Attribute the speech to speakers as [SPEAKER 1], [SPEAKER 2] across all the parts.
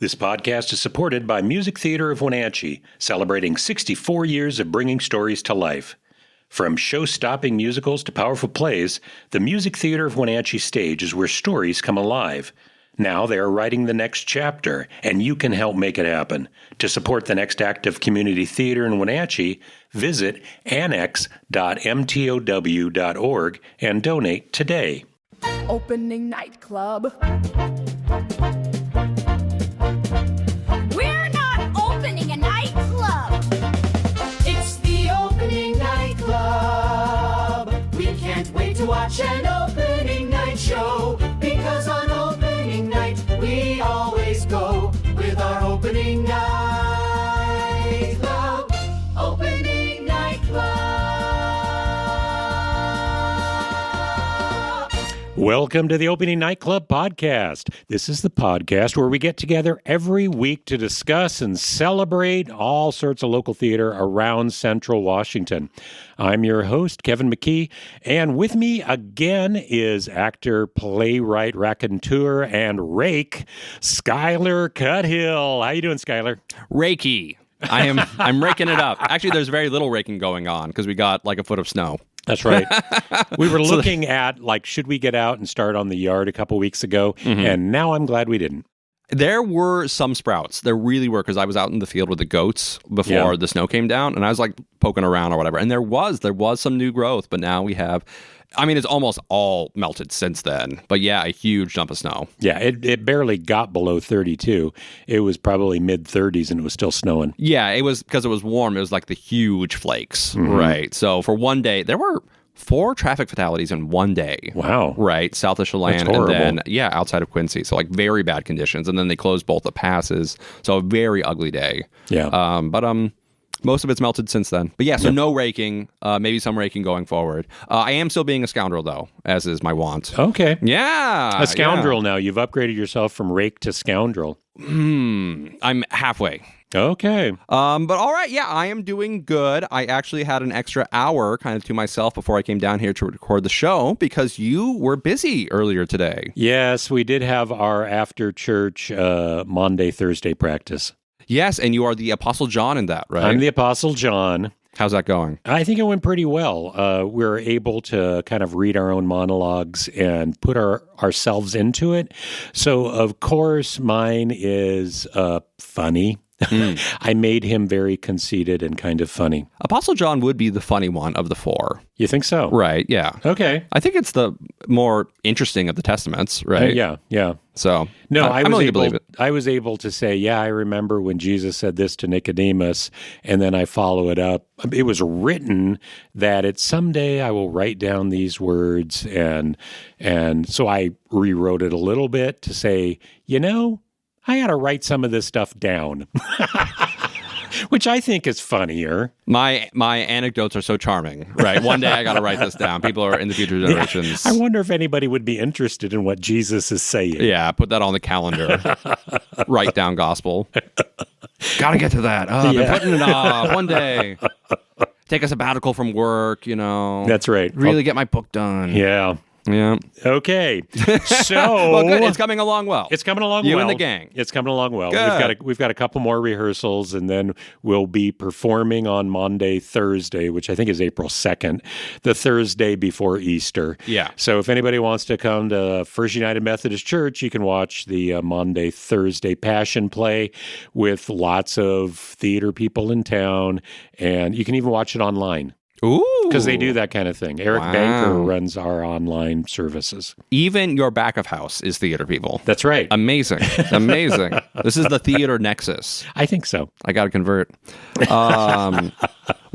[SPEAKER 1] This podcast is supported by Music Theater of Wenatchee, celebrating 64 years of bringing stories to life. From show-stopping musicals to powerful plays, the Music Theater of Wenatchee stage is where stories come alive. Now they are writing the next chapter, and you can help make it happen. To support the next act of community theater in Wenatchee, visit annex.mtow.org and donate today.
[SPEAKER 2] Opening night club.
[SPEAKER 3] We're not opening a nightclub.
[SPEAKER 2] It's the opening night club. We can't wait to watch an opening night show, because on opening night we always go with our opening night club. Opening night club.
[SPEAKER 1] Welcome to the Opening Night Club podcast. This is the podcast where we get together every week to discuss and celebrate all sorts of local theater around Central Washington. I'm your host, Kevin McKee, and with me again is actor, playwright, raconteur, and rake, Skyler Cuthill. How you doing, Skyler?
[SPEAKER 4] Rakey. I'm raking it up. Actually, there's very little raking going on because we got like a foot of snow.
[SPEAKER 1] That's right. We were looking at, should we get out and start on the yard a couple weeks ago? Mm-hmm. And now I'm glad we didn't.
[SPEAKER 4] There were some sprouts. There really were, because I was out in the field with the goats before the snow came down, and I was poking around or whatever. And there was some new growth, but now we have, it's almost all melted since then. But yeah, a huge dump of snow.
[SPEAKER 1] Yeah, it barely got below 32. It was probably mid-30s and it was still snowing.
[SPEAKER 4] Yeah, it was because it was warm. It was like the huge flakes, right? So for one day, there were 4 traffic fatalities in one day.
[SPEAKER 1] Wow.
[SPEAKER 4] Right, south of Chelan, and then, outside of Quincy. So, very bad conditions. And then they closed both the passes. So, a very ugly day.
[SPEAKER 1] Yeah.
[SPEAKER 4] But most of it's melted since then. But yeah, so no raking, maybe some raking going forward. I am still being a scoundrel, though, as is my want.
[SPEAKER 1] Okay.
[SPEAKER 4] Yeah.
[SPEAKER 1] A scoundrel now. You've upgraded yourself from rake to scoundrel.
[SPEAKER 4] I'm halfway.
[SPEAKER 1] Okay.
[SPEAKER 4] But all right, yeah, I am doing good. I actually had an extra hour kind of to myself before I came down here to record the show because you were busy earlier today.
[SPEAKER 1] Yes, we did have our after-church Monday, Thursday practice.
[SPEAKER 4] Yes, and you are the Apostle John in that, right?
[SPEAKER 1] I'm the Apostle John.
[SPEAKER 4] How's that going?
[SPEAKER 1] I think it went pretty well. We're able to kind of read our own monologues and put ourselves into it. So, of course, mine is funny. I made him very conceited and kind of funny.
[SPEAKER 4] Apostle John would be the funny one of the 4.
[SPEAKER 1] You think so?
[SPEAKER 4] Right, yeah.
[SPEAKER 1] Okay.
[SPEAKER 4] I think it's the more interesting of the testaments, right?
[SPEAKER 1] Yeah.
[SPEAKER 4] So,
[SPEAKER 1] no,
[SPEAKER 4] I'm willing to believe it.
[SPEAKER 1] I was able to say, yeah, I remember when Jesus said this to Nicodemus, and then I follow it up. It was written that someday I will write down these words, and so I rewrote it a little bit to say, I got to write some of this stuff down, which I think is funnier.
[SPEAKER 4] My anecdotes are so charming, right? One day I got to write this down. People are in the future generations.
[SPEAKER 1] Yeah. I wonder if anybody would be interested in what Jesus is saying.
[SPEAKER 4] Yeah, put that on the calendar. Write down gospel. Got to get to that. I've been putting it off. One day. Take a sabbatical from work,
[SPEAKER 1] That's right.
[SPEAKER 4] Really get my book done.
[SPEAKER 1] Yeah.
[SPEAKER 4] Yeah.
[SPEAKER 1] Okay. So
[SPEAKER 4] well, good. It's coming along well.
[SPEAKER 1] It's coming along
[SPEAKER 4] you
[SPEAKER 1] well.
[SPEAKER 4] You and the gang.
[SPEAKER 1] It's coming along well.
[SPEAKER 4] Good.
[SPEAKER 1] We've got a couple more rehearsals, and then we'll be performing on Monday, Thursday, which I think is April 2nd, the Thursday before Easter.
[SPEAKER 4] Yeah.
[SPEAKER 1] So if anybody wants to come to First United Methodist Church, you can watch the Monday, Thursday Passion play with lots of theater people in town, and you can even watch it online.
[SPEAKER 4] Ooh.
[SPEAKER 1] Because they do that kind of thing. Eric Banker runs our online services.
[SPEAKER 4] Even your back of house is theater people.
[SPEAKER 1] That's right.
[SPEAKER 4] Amazing. This is the theater nexus.
[SPEAKER 1] I think so.
[SPEAKER 4] I got to convert. Well,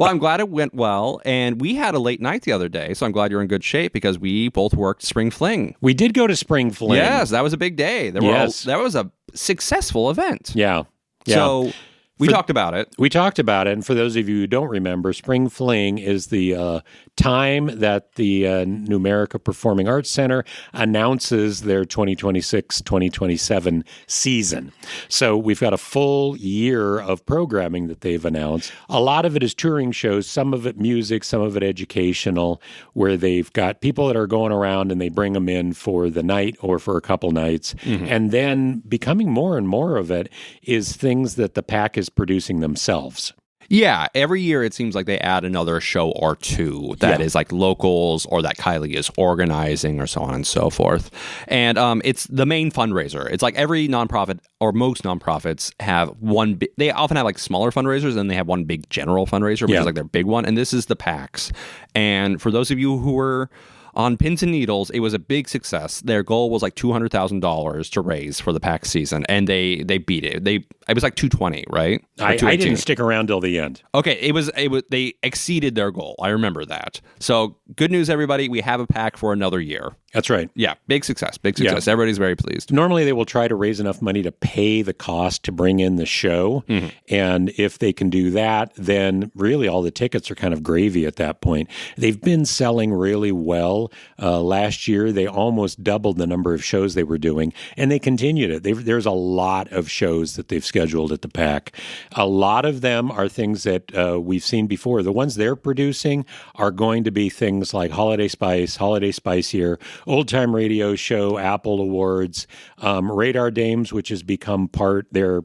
[SPEAKER 4] I'm glad it went well. And we had a late night the other day, so I'm glad you're in good shape because we both worked Spring Fling.
[SPEAKER 1] We did go to Spring Fling.
[SPEAKER 4] Yes, that was a big day. That was a successful event.
[SPEAKER 1] Yeah.
[SPEAKER 4] So We talked about it.
[SPEAKER 1] We talked about it, and for those of you who don't remember, Spring Fling is the time that the Numerica Performing Arts Center announces their 2026-2027 season. So we've got a full year of programming that they've announced. A lot of it is touring shows, some of it music, some of it educational, where they've got people that are going around and they bring them in for the night or for a couple nights. And then becoming more and more of it is things that the PAC is producing themselves.
[SPEAKER 4] Yeah, every year it seems like they add another show or two that is like locals or that Kylie is organizing or so on and so forth. And it's the main fundraiser. It's like every nonprofit or most nonprofits have one. They often have like smaller fundraisers and they have one big general fundraiser, which is like their big one. And this is the PAC's. And for those of you who were on pins and needles, it was a big success. Their goal was like $200,000 to raise for the PAC season, and they beat it. It was like 220, right?
[SPEAKER 1] I didn't stick around till the end.
[SPEAKER 4] Okay, it was they exceeded their goal. I remember that. So good news, everybody. We have a PAC for another year.
[SPEAKER 1] That's right.
[SPEAKER 4] Yeah, big success. Big success. Yeah. Everybody's very pleased.
[SPEAKER 1] Normally, they will try to raise enough money to pay the cost to bring in the show. And if they can do that, then really all the tickets are kind of gravy at that point. They've been selling really well. Last year, they almost doubled the number of shows they were doing, and they continued it. There's a lot of shows that they've scheduled at the PAC. A lot of them are things that we've seen before. The ones they're producing are going to be things like Holiday Spice Year, Old Time Radio Show, Apple Awards, Radar Dames, which has become part, they're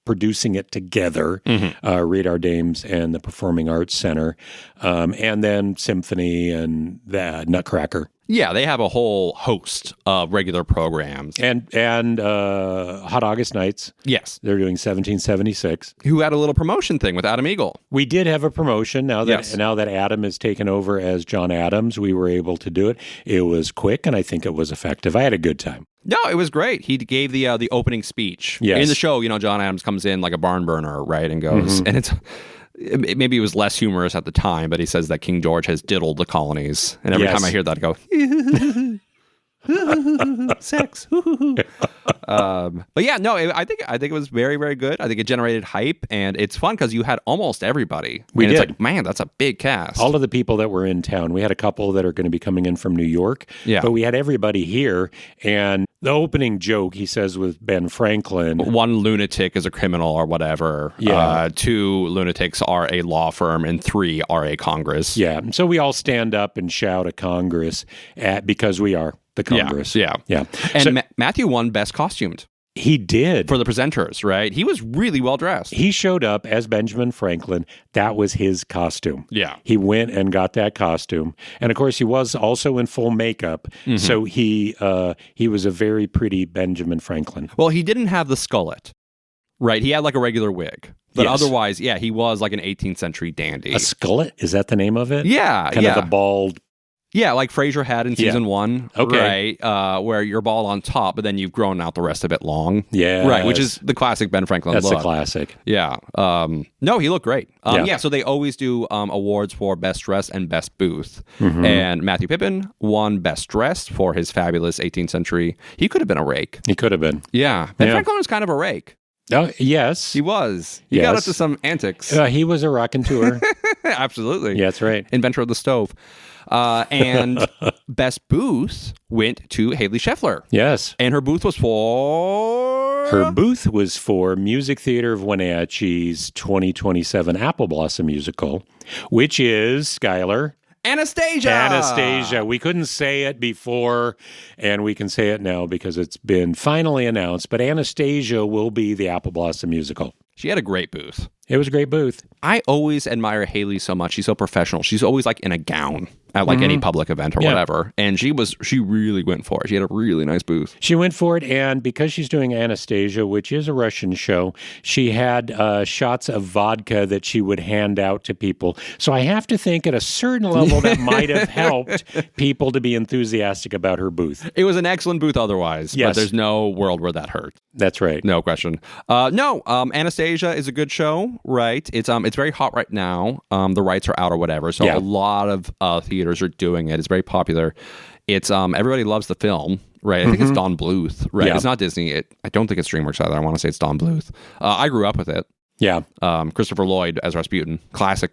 [SPEAKER 1] producing it together, Radar Dames and the Performing Arts Center, and then Symphony and the Nutcracker.
[SPEAKER 4] Yeah, they have a whole host of regular programs.
[SPEAKER 1] And Hot August Nights.
[SPEAKER 4] Yes.
[SPEAKER 1] They're doing 1776.
[SPEAKER 4] Who had a little promotion thing with Adam Eagle.
[SPEAKER 1] We did have a promotion. Now that Adam has taken over as John Adams, we were able to do it. It was quick, and I think it was effective. I had a good time.
[SPEAKER 4] No, it was great. He gave the opening speech.
[SPEAKER 1] Yes.
[SPEAKER 4] In the show, John Adams comes in like a barn burner, right, and goes, and maybe it was less humorous at the time, but he says that King George has diddled the colonies. And every time I hear that, I go, sex. But yeah, no, I think it was very, very good. I think it generated hype, and it's fun because you had almost everybody. It's like, man, that's a big cast.
[SPEAKER 1] All of the people that were in town. We had a couple that are going to be coming in from New York, but we had everybody here. And the opening joke, he says with Ben Franklin,
[SPEAKER 4] one lunatic is a criminal or whatever. Yeah. 2 lunatics are a law firm, and 3 are a Congress.
[SPEAKER 1] Yeah. So we all stand up and shout at Congress because we are the Congress.
[SPEAKER 4] Yeah. And Matthew won Best Costumed.
[SPEAKER 1] He did.
[SPEAKER 4] For the presenters, right? He was really well dressed.
[SPEAKER 1] He showed up as Benjamin Franklin. That was his costume.
[SPEAKER 4] Yeah.
[SPEAKER 1] He went and got that costume. And of course, he was also in full makeup. So he was a very pretty Benjamin Franklin.
[SPEAKER 4] Well, he didn't have the skullet, right? He had like a regular wig. But otherwise, he was like an 18th century dandy.
[SPEAKER 1] A skullet? Is that the name of it?
[SPEAKER 4] Yeah.
[SPEAKER 1] Kind of the bald...
[SPEAKER 4] Yeah, like Frasier had in season 1, right? Where you're bald on top, but then you've grown out the rest of it long.
[SPEAKER 1] Yeah.
[SPEAKER 4] Right, which is the classic Ben Franklin look.
[SPEAKER 1] That's the classic.
[SPEAKER 4] Yeah. No, he looked great. So they always do awards for Best Dress and Best Booth. And Matthew Pippin won Best Dressed for his fabulous 18th century. He could have been a rake.
[SPEAKER 1] He could have been.
[SPEAKER 4] Yeah. Ben Franklin was kind of a rake.
[SPEAKER 1] Oh, yes.
[SPEAKER 4] He was. He got up to some antics.
[SPEAKER 1] He was a raconteur.
[SPEAKER 4] Absolutely.
[SPEAKER 1] Yeah, that's right.
[SPEAKER 4] Inventor of the stove. And Best Booth went to Haley Scheffler.
[SPEAKER 1] Yes.
[SPEAKER 4] And her booth was for...
[SPEAKER 1] Her booth was for Music Theater of Wenatchee's 2027 Apple Blossom musical, which is, Skyler...
[SPEAKER 4] Anastasia.
[SPEAKER 1] We couldn't say it before, and we can say it now because it's been finally announced, but Anastasia will be the Apple Blossom musical.
[SPEAKER 4] She had a great booth.
[SPEAKER 1] It was a great booth.
[SPEAKER 4] I always admire Haley so much. She's so professional. She's always like in a gown at like any public event or whatever. And she really went for it. She had a really nice booth.
[SPEAKER 1] She went for it, and because she's doing Anastasia, which is a Russian show, she had shots of vodka that she would hand out to people. So I have to think at a certain level that might have helped people to be enthusiastic about her booth.
[SPEAKER 4] It was an excellent booth otherwise,
[SPEAKER 1] yes.
[SPEAKER 4] But there's no world where that hurt.
[SPEAKER 1] That's right.
[SPEAKER 4] No question. Anastasia is a good show, right? It's very hot right now. The rights are out or whatever, so a lot of theaters are doing it. It's very popular. It's everybody loves the film, right? I think it's Don Bluth, right?
[SPEAKER 1] Yeah.
[SPEAKER 4] It's not Disney. I don't think it's DreamWorks either. I want to say it's Don Bluth. I grew up with it.
[SPEAKER 1] Yeah.
[SPEAKER 4] Christopher Lloyd as Rasputin. Classic.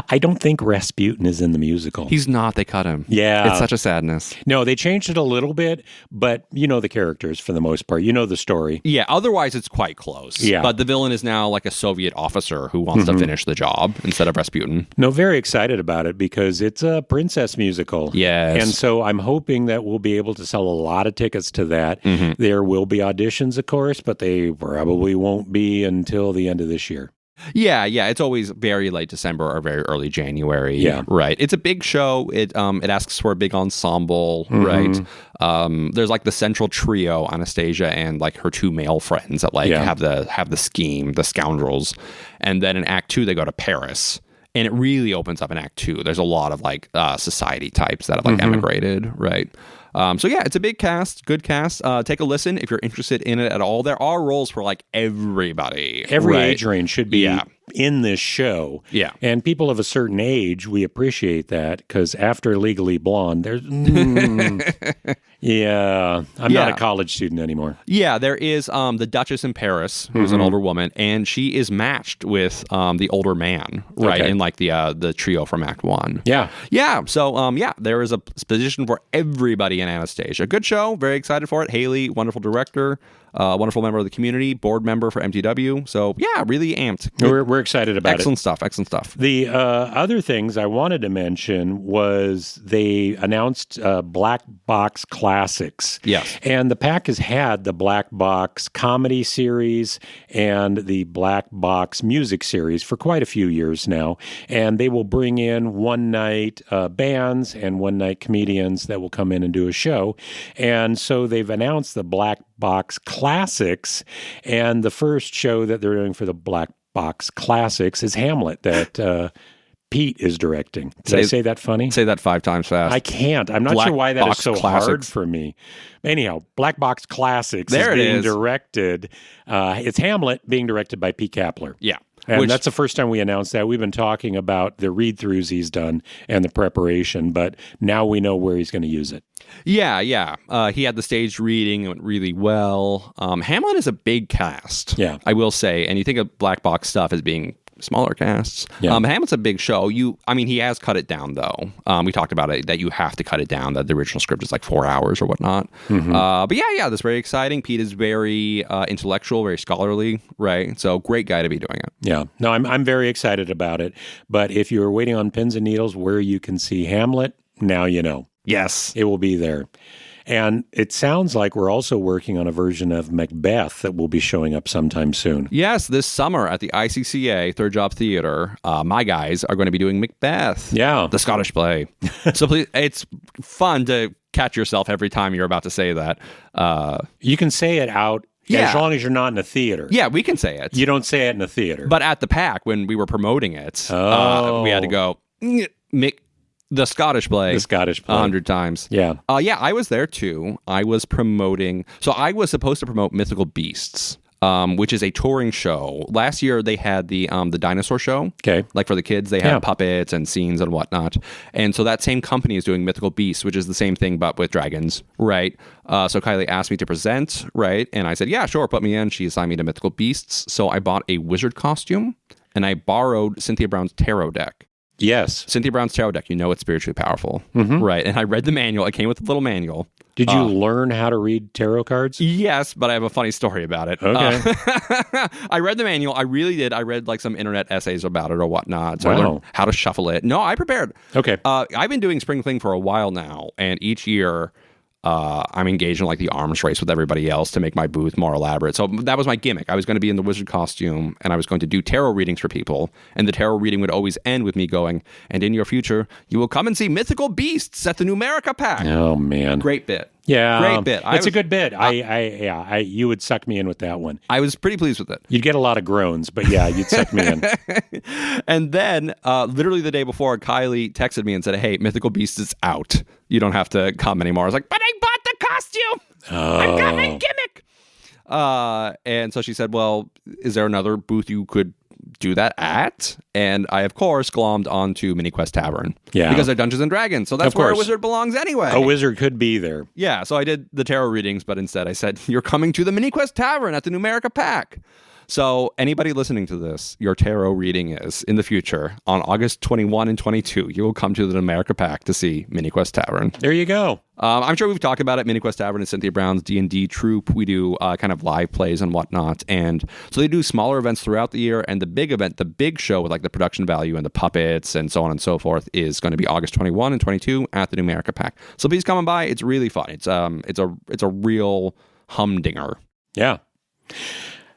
[SPEAKER 1] I don't think Rasputin is in the musical.
[SPEAKER 4] He's not. They cut him.
[SPEAKER 1] Yeah.
[SPEAKER 4] It's such a sadness.
[SPEAKER 1] No, they changed it a little bit, but you know the characters for the most part. You know the story.
[SPEAKER 4] Yeah, otherwise it's quite close.
[SPEAKER 1] Yeah.
[SPEAKER 4] But the villain is now like a Soviet officer who wants to finish the job instead of Rasputin.
[SPEAKER 1] No, very excited about it because it's a princess musical.
[SPEAKER 4] Yes.
[SPEAKER 1] And so I'm hoping that we'll be able to sell a lot of tickets to that. There will be auditions, of course, but they probably won't be until the end of this year.
[SPEAKER 4] Yeah. It's always very late December or very early January.
[SPEAKER 1] Yeah.
[SPEAKER 4] Right. It's a big show. It asks for a big ensemble, right? There's like the central trio, Anastasia and like her two male friends that like have the scheme, the scoundrels. And then in Act 2 they go to Paris. And it really opens up in Act 2. There's a lot of like society types that have like emigrated, right? So yeah, it's a big cast, good cast. Take a listen if you're interested in it at all. There are roles for like everybody.
[SPEAKER 1] Every
[SPEAKER 4] right?
[SPEAKER 1] age range should be in this show.
[SPEAKER 4] Yeah.
[SPEAKER 1] And people of a certain age, we appreciate that because after Legally Blonde, there's... I'm not a college student anymore.
[SPEAKER 4] Yeah, there is the Duchess in Paris, who's an older woman, and she is matched with the older man, right, in like the trio from Act 1.
[SPEAKER 1] Yeah.
[SPEAKER 4] Yeah, so there is a position for everybody in Anastasia. Good show, very excited for it. Haley, wonderful director, wonderful member of the community, board member for MTW. So yeah, really amped.
[SPEAKER 1] We're excited about
[SPEAKER 4] Excellent stuff.
[SPEAKER 1] The other things I wanted to mention was they announced Black Box Classics.
[SPEAKER 4] Yes.
[SPEAKER 1] And the pack has had the Black Box comedy series and the Black Box music series for quite a few years now. And they will bring in one-night bands and one-night comedians that will come in and do a show. And so they've announced the Black Box Classics, and the first show that they're doing for the Black Box Classics is Hamlet that Pete is directing. Did I say that funny?
[SPEAKER 4] Say that 5 times fast.
[SPEAKER 1] I can't. I'm not
[SPEAKER 4] Black
[SPEAKER 1] sure why that is
[SPEAKER 4] Box
[SPEAKER 1] so
[SPEAKER 4] Classics.
[SPEAKER 1] hard for me. Anyhow, Black Box Classics
[SPEAKER 4] There
[SPEAKER 1] is
[SPEAKER 4] it
[SPEAKER 1] being
[SPEAKER 4] is.
[SPEAKER 1] directed. It's Hamlet being directed by Pete Kapler.
[SPEAKER 4] Yeah.
[SPEAKER 1] And that's the first time we announced that. We've been talking about the read-throughs he's done and the preparation, but now we know where he's going to use it.
[SPEAKER 4] Yeah. He had the staged reading. It went really well. Hamlet is a big cast.
[SPEAKER 1] Yeah.
[SPEAKER 4] I will say. And you think of Black Box stuff as being smaller casts.
[SPEAKER 1] Yeah.
[SPEAKER 4] Hamlet's a big show. He has cut it down, though. We talked about it, that you have to cut it down, that the original script is like 4 hours or whatnot. But yeah, that's very exciting. Pete is very intellectual, very scholarly, right? So great guy to be doing it.
[SPEAKER 1] Yeah. No, I'm very excited about it. But if you're waiting on pins and needles where you can see Hamlet, now you know.
[SPEAKER 4] Yes.
[SPEAKER 1] It will be there. And it sounds like we're also working on a version of Macbeth that will be showing up sometime soon.
[SPEAKER 4] Yes, this summer at the ICCA, Third Job Theater, my guys are going to be doing Macbeth.
[SPEAKER 1] Yeah.
[SPEAKER 4] The Scottish play. So please, it's fun to catch yourself every time you're about to say that.
[SPEAKER 1] You can say it out as long as you're not in a theater.
[SPEAKER 4] Yeah, we can say it.
[SPEAKER 1] You don't say it in a theater.
[SPEAKER 4] But at the PAC, when we were promoting it, we had to go, the Scottish play.
[SPEAKER 1] The Scottish play.
[SPEAKER 4] 100 times.
[SPEAKER 1] Yeah.
[SPEAKER 4] I was there too. I was promoting. So I was supposed to promote Mythical Beasts, which is a touring show. Last year they had the dinosaur show.
[SPEAKER 1] Okay.
[SPEAKER 4] Like for the kids, they had puppets and scenes and whatnot. And so that same company is doing Mythical Beasts, which is the same thing but with dragons, right? So Kylie asked me to present, right? And I said, yeah, sure, put me in. She assigned me to Mythical Beasts. So I bought a wizard costume and I borrowed Cynthia Brown's tarot deck.
[SPEAKER 1] Yes.
[SPEAKER 4] Cynthia Brown's tarot deck, it's spiritually powerful, right? And I read the manual. It came with a little manual.
[SPEAKER 1] Did you learn how to read tarot cards?
[SPEAKER 4] Yes, but I have a funny story about it.
[SPEAKER 1] Okay.
[SPEAKER 4] I read the manual. I really did. I read like some internet essays about it or whatnot. So
[SPEAKER 1] Wow.
[SPEAKER 4] I learned how to shuffle it. No, I prepared.
[SPEAKER 1] Okay.
[SPEAKER 4] I've been doing Spring Fling for a while now, and each year I'm engaged in like the arms race with everybody else to make my booth more elaborate. So that was my gimmick. I was going to be in the wizard costume and I was going to do tarot readings for people. And the tarot reading would always end with me going, and in your future, you will come and see mythical beasts at the Numerica pack.
[SPEAKER 1] Oh, man.
[SPEAKER 4] Great bit.
[SPEAKER 1] Yeah.
[SPEAKER 4] Great bit.
[SPEAKER 1] It's a good bit. You would suck me in with that one.
[SPEAKER 4] I was pretty pleased with it.
[SPEAKER 1] You'd get a lot of groans, but yeah, you'd suck me in.
[SPEAKER 4] And then, literally the day before, Kylie texted me and said, hey, Mythical Beasts is out. You don't have to come anymore. I was like, but I bought the costume. I've got my gimmick. And so she said, well, is there another booth you could do that at? And I, of course, glommed onto Mini Quest Tavern.
[SPEAKER 1] Yeah.
[SPEAKER 4] Because they're Dungeons and Dragons. So that's where a wizard belongs anyway.
[SPEAKER 1] A wizard could be there.
[SPEAKER 4] Yeah. So I did the tarot readings, but instead I said, you're coming to the Mini Quest Tavern at the Numerica pack. So anybody listening to this, your tarot reading is in the future on August 21 and 22. You will come to the Numerica Pack to see MiniQuest Tavern.
[SPEAKER 1] There you go.
[SPEAKER 4] I'm sure we've talked about it. MiniQuest Tavern is Cynthia Brown's D&D troupe. We do kind of live plays and whatnot. And so they do smaller events throughout the year. And the big event, the big show with like the production value and the puppets and so on and so forth is going to be August 21 and 22 at the Numerica Pack. So please come on by. It's really fun. It's a real humdinger.
[SPEAKER 1] Yeah.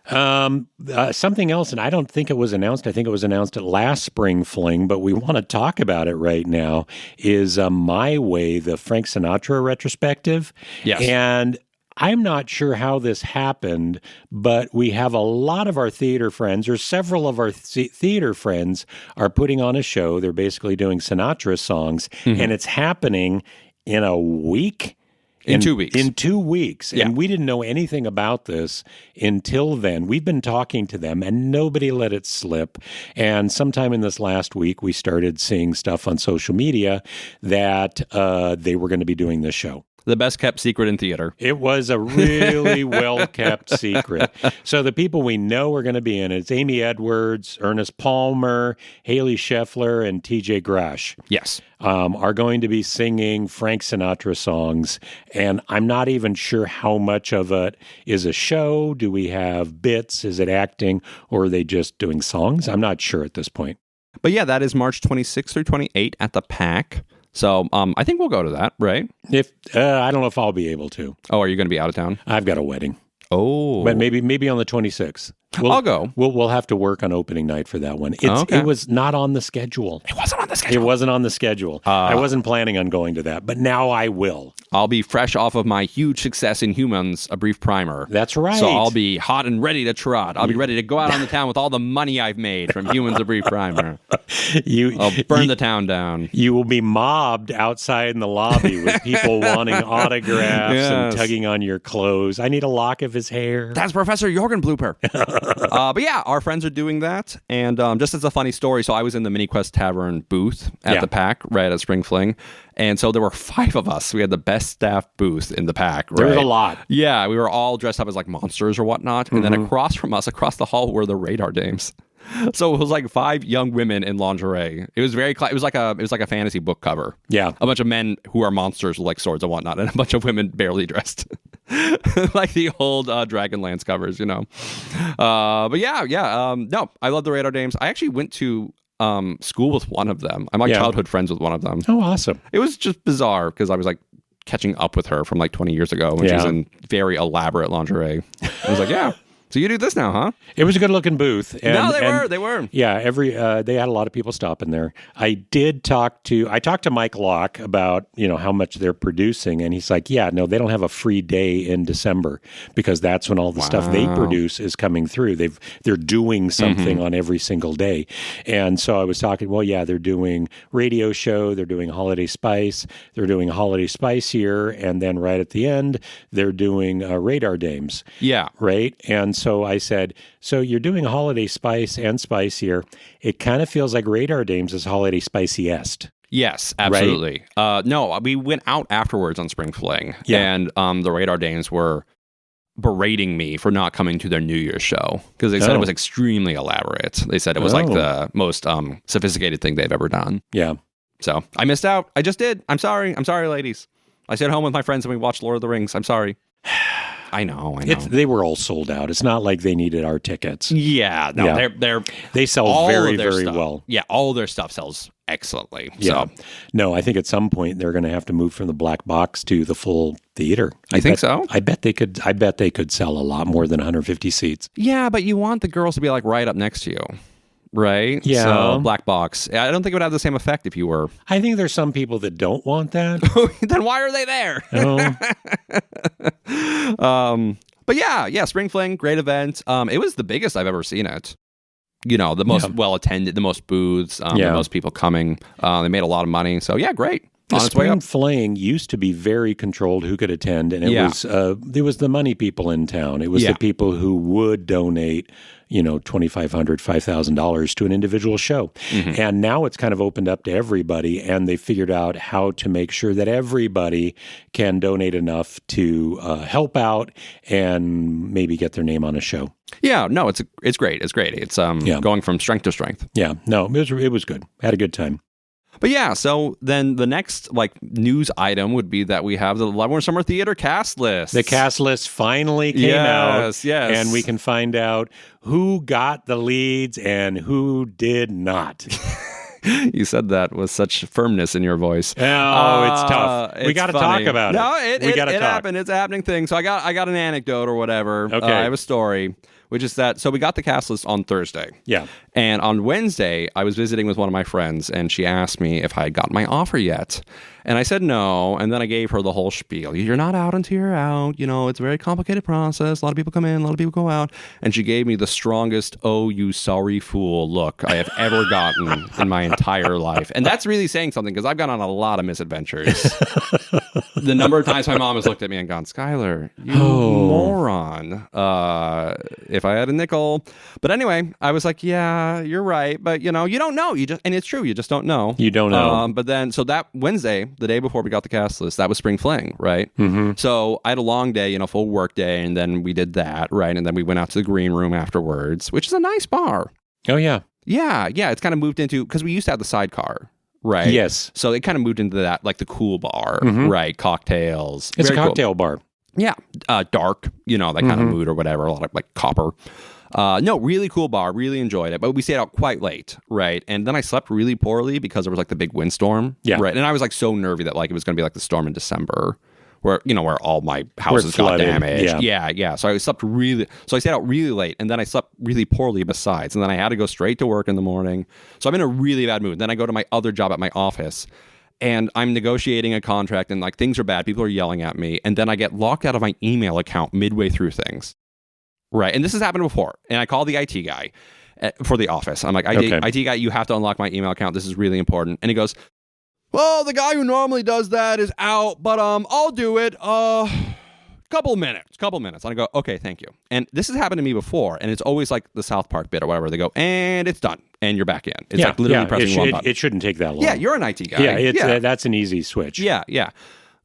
[SPEAKER 1] Something else, and I don't think it was announced. I think it was announced at last spring Fling, but we want to talk about it right now, is My Way, the Frank Sinatra retrospective.
[SPEAKER 4] Yes.
[SPEAKER 1] And I'm not sure how this happened, but we have a lot of our theater friends, or several of our theater friends, are putting on a show. They're basically doing Sinatra songs, and it's happening in a week.
[SPEAKER 4] In 2 weeks.
[SPEAKER 1] In 2 weeks.
[SPEAKER 4] Yeah.
[SPEAKER 1] And we didn't know anything about this until then. We've been talking to them, and nobody let it slip. And sometime in this last week, we started seeing stuff on social media that they were going to be doing this show.
[SPEAKER 4] The best kept secret in theater.
[SPEAKER 1] It was a really well-kept secret. So the people we know are going to be in it, it's Amy Edwards, Ernest Palmer, Haley Scheffler, and TJ Grash.
[SPEAKER 4] Yes.
[SPEAKER 1] Are going to be singing Frank Sinatra songs. And I'm not even sure how much of it is a show. Do we have bits? Is it acting? Or are they just doing songs? I'm not sure at this point.
[SPEAKER 4] But yeah, that is March 26th through 28th at the Pack. So I think we'll go to that, right?
[SPEAKER 1] If I don't know if I'll be able to.
[SPEAKER 4] Oh, are you going to be out of town?
[SPEAKER 1] I've got a wedding.
[SPEAKER 4] Oh.
[SPEAKER 1] But maybe on the 26th.
[SPEAKER 4] I'll go.
[SPEAKER 1] We'll have to work on opening night for that one.
[SPEAKER 4] Okay.
[SPEAKER 1] It was not on the schedule.
[SPEAKER 4] It wasn't on the schedule.
[SPEAKER 1] It wasn't on the schedule. I wasn't planning on going to that, but now I will.
[SPEAKER 4] I'll be fresh off of my huge success in Humans, A Brief Primer.
[SPEAKER 1] That's right.
[SPEAKER 4] So I'll be hot and ready to trot. I'll be ready to go out on the town with all the money I've made from Humans, A Brief Primer. I'll burn the town down.
[SPEAKER 1] You will be mobbed outside in the lobby with people wanting autographs and tugging on your clothes. I need a lock of his hair.
[SPEAKER 4] That's Professor Jorgen Blooper. But yeah, our friends are doing that. And just as a funny story, so I was in the MiniQuest Tavern booth at the Pack, right at Spring Fling. And so there were 5 of us. We had the best staff booth in the Pack. Right?
[SPEAKER 1] There was a lot.
[SPEAKER 4] Yeah, we were all dressed up as like monsters or whatnot. And then across from us, across the hall, were the Radar Dames. So it was like 5 young women in lingerie. It was it was like a fantasy book cover. Yeah, a bunch of men who are monsters with like swords and whatnot, and a bunch of women barely dressed, like the old Dragonlance covers, you know. But no, I love the Radar Dames. I actually went to school with one of them. I'm like childhood friends with one of them.
[SPEAKER 1] Oh, awesome! It
[SPEAKER 4] was just bizarre because I was like catching up with her from like 20 years ago when she was in very elaborate lingerie. I was like, yeah. So you do this now, huh? It was a good-looking booth. And, no, they were. Yeah, they had a lot of people stopping there. I talked to Mike Locke about, how much they're producing, and he's like, yeah, no, they don't have a free day in December because that's when all the stuff they produce is coming through. They're doing something on every single day. And so I was talking, well, yeah, they're doing radio show, they're doing Holiday Spice, they're doing Holiday Spice here, and then right at the end, they're doing Radar Dames. Yeah. Right? And so I said, so you're doing Holiday Spice and Spicier. It kind of feels like Radar Dames is Holiday Spiciest. Yes, absolutely. Right? No, we went out afterwards on Spring Fling, and the Radar Dames were berating me for not coming to their New Year's show because they said it was extremely elaborate. They said it was like the most sophisticated thing they've ever done. Yeah. So I missed out. I just did. I'm sorry. I'm sorry, ladies. I stayed home with my friends and we watched Lord of the Rings. I'm sorry. I know. They were all sold out. It's not like they needed our tickets. Yeah, no, they sell very, very well. Yeah, all their stuff sells excellently. Yeah. So. No, I think at some point they're going to have to move from the black box to the full theater. I think so. I bet they could sell a lot more than 150 seats. Yeah, but you want the girls to be like right up next to you. Right? Yeah. So, black box. I don't think it would have the same effect if you were. I think there's some people that don't want that. Then why are they there? But yeah, Spring Fling, great event. It was the biggest I've ever seen it. The most well attended, the most booths, the most people coming. They made a lot of money. So yeah, great. on its way
[SPEAKER 1] Spring
[SPEAKER 4] up.
[SPEAKER 1] Fling used to be very controlled who could attend, and it was the money people in town. It was the people who would donate, $2,500, $5,000 to an individual show. Mm-hmm. And now it's kind of opened up to everybody, and they figured out how to make sure that everybody can donate enough to help out and maybe get their name on a show.
[SPEAKER 4] Yeah, no, it's great. It's great. It's going from strength to strength.
[SPEAKER 1] Yeah, no, it was good. Had a good time.
[SPEAKER 4] But yeah, so then the next news item would be that we have the Leavenworth Summer Theater cast list.
[SPEAKER 1] The cast list finally came out.
[SPEAKER 4] Yes.
[SPEAKER 1] And we can find out who got the leads and who did not.
[SPEAKER 4] You said that with such firmness in your voice.
[SPEAKER 1] Oh, it's tough. We got to talk about it.
[SPEAKER 4] No,
[SPEAKER 1] it
[SPEAKER 4] happened. It's a happening thing. So I got an anecdote or whatever.
[SPEAKER 1] Okay.
[SPEAKER 4] I have a story, which is that, so we got the cast list on Thursday.
[SPEAKER 1] Yeah.
[SPEAKER 4] And on Wednesday, I was visiting with one of my friends, and she asked me if I had gotten my offer yet. And I said no, and then I gave her the whole spiel. You're not out until you're out. It's a very complicated process. A lot of people come in, a lot of people go out. And she gave me the strongest, oh, you sorry fool look I have ever gotten in my entire life. And that's really saying something, because I've gone on a lot of misadventures. The number of times my mom has looked at me and gone, Skyler, you moron. If I had a nickel. But anyway, I was like, yeah, you're right. But, you don't know. And it's true. You just don't know.
[SPEAKER 1] You don't know.
[SPEAKER 4] But then, so that Wednesday, the day before we got the cast list, that was Spring Fling, right?
[SPEAKER 1] Mm-hmm.
[SPEAKER 4] So I had a long day, full work day, and then we did that, right? And then we went out to the green room afterwards, which is a nice bar.
[SPEAKER 1] Oh, yeah.
[SPEAKER 4] Yeah. It's kind of moved into, because we used to have the sidecar, right?
[SPEAKER 1] Yes.
[SPEAKER 4] So it kind of moved into that, the cool bar, right? Cocktails.
[SPEAKER 1] It's
[SPEAKER 4] Very
[SPEAKER 1] a cocktail bar.
[SPEAKER 4] Yeah. Dark, that kind of mood or whatever, a lot of copper. No, really cool bar. Really enjoyed it. But we stayed out quite late, right? And then I slept really poorly because there was the big windstorm.
[SPEAKER 1] Yeah.
[SPEAKER 4] Right. And I was so nervy that it was going to be the storm in December where, where all my houses got damaged. Yeah. So I stayed out really late, and then I slept really poorly besides. And then I had to go straight to work in the morning. So I'm in a really bad mood. Then I go to my other job at my office, and I'm negotiating a contract, and things are bad. People are yelling at me. And then I get locked out of my email account midway through things. Right. And this has happened before. And I call the IT guy for the office. I'm like, IT guy, you have to unlock my email account. This is really important. And he goes, well, the guy who normally does that is out, but I'll do it. Couple minutes. And I go, okay, thank you. And this has happened to me before. And it's always the South Park bit or whatever. They go, and it's done. And you're back in. It's literally pressing one button.
[SPEAKER 1] It shouldn't take that long.
[SPEAKER 4] Yeah, you're an IT guy.
[SPEAKER 1] Yeah, that's an easy switch.
[SPEAKER 4] Yeah.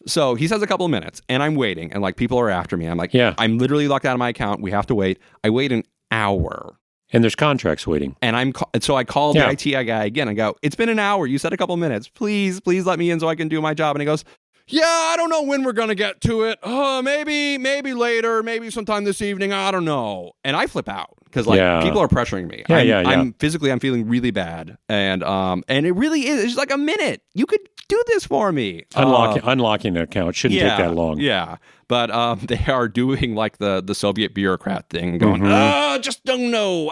[SPEAKER 4] So he says a couple of minutes, and I'm waiting, and people are after me. I'm like,
[SPEAKER 1] yeah.
[SPEAKER 4] I'm literally locked out of my account. We have to wait. I wait an hour.
[SPEAKER 1] And there's contracts waiting.
[SPEAKER 4] And so I call the IT guy again and go, it's been an hour. You said a couple of minutes. Please let me in so I can do my job. And he goes, yeah, I don't know when we're going to get to it. Maybe later, maybe sometime this evening. I don't know. And I flip out because people are pressuring me. I'm feeling really bad. And it really is. It's just a minute. You could do this for me.
[SPEAKER 1] Unlocking an account shouldn't take that long.
[SPEAKER 4] Yeah. But they are doing the Soviet bureaucrat thing, going, I just don't know.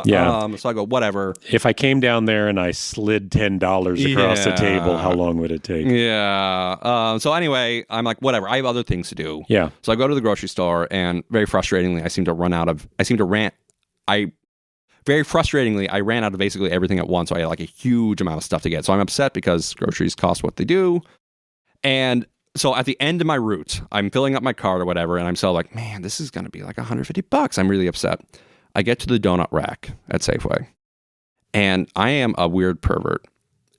[SPEAKER 1] Yeah.
[SPEAKER 4] So I go, whatever.
[SPEAKER 1] If I came down there and I slid $10 across the table, how long would it take?
[SPEAKER 4] Yeah. So anyway, I'm like, whatever. I have other things to do.
[SPEAKER 1] Yeah.
[SPEAKER 4] So I go to the grocery store, and very frustratingly, I ran out of basically everything at once. So I had a huge amount of stuff to get. So I'm upset because groceries cost what they do. And so at the end of my route, I'm filling up my cart or whatever, and I'm so man, this is going to be $150. I'm really upset. I get to the donut rack at Safeway, and I am a weird pervert.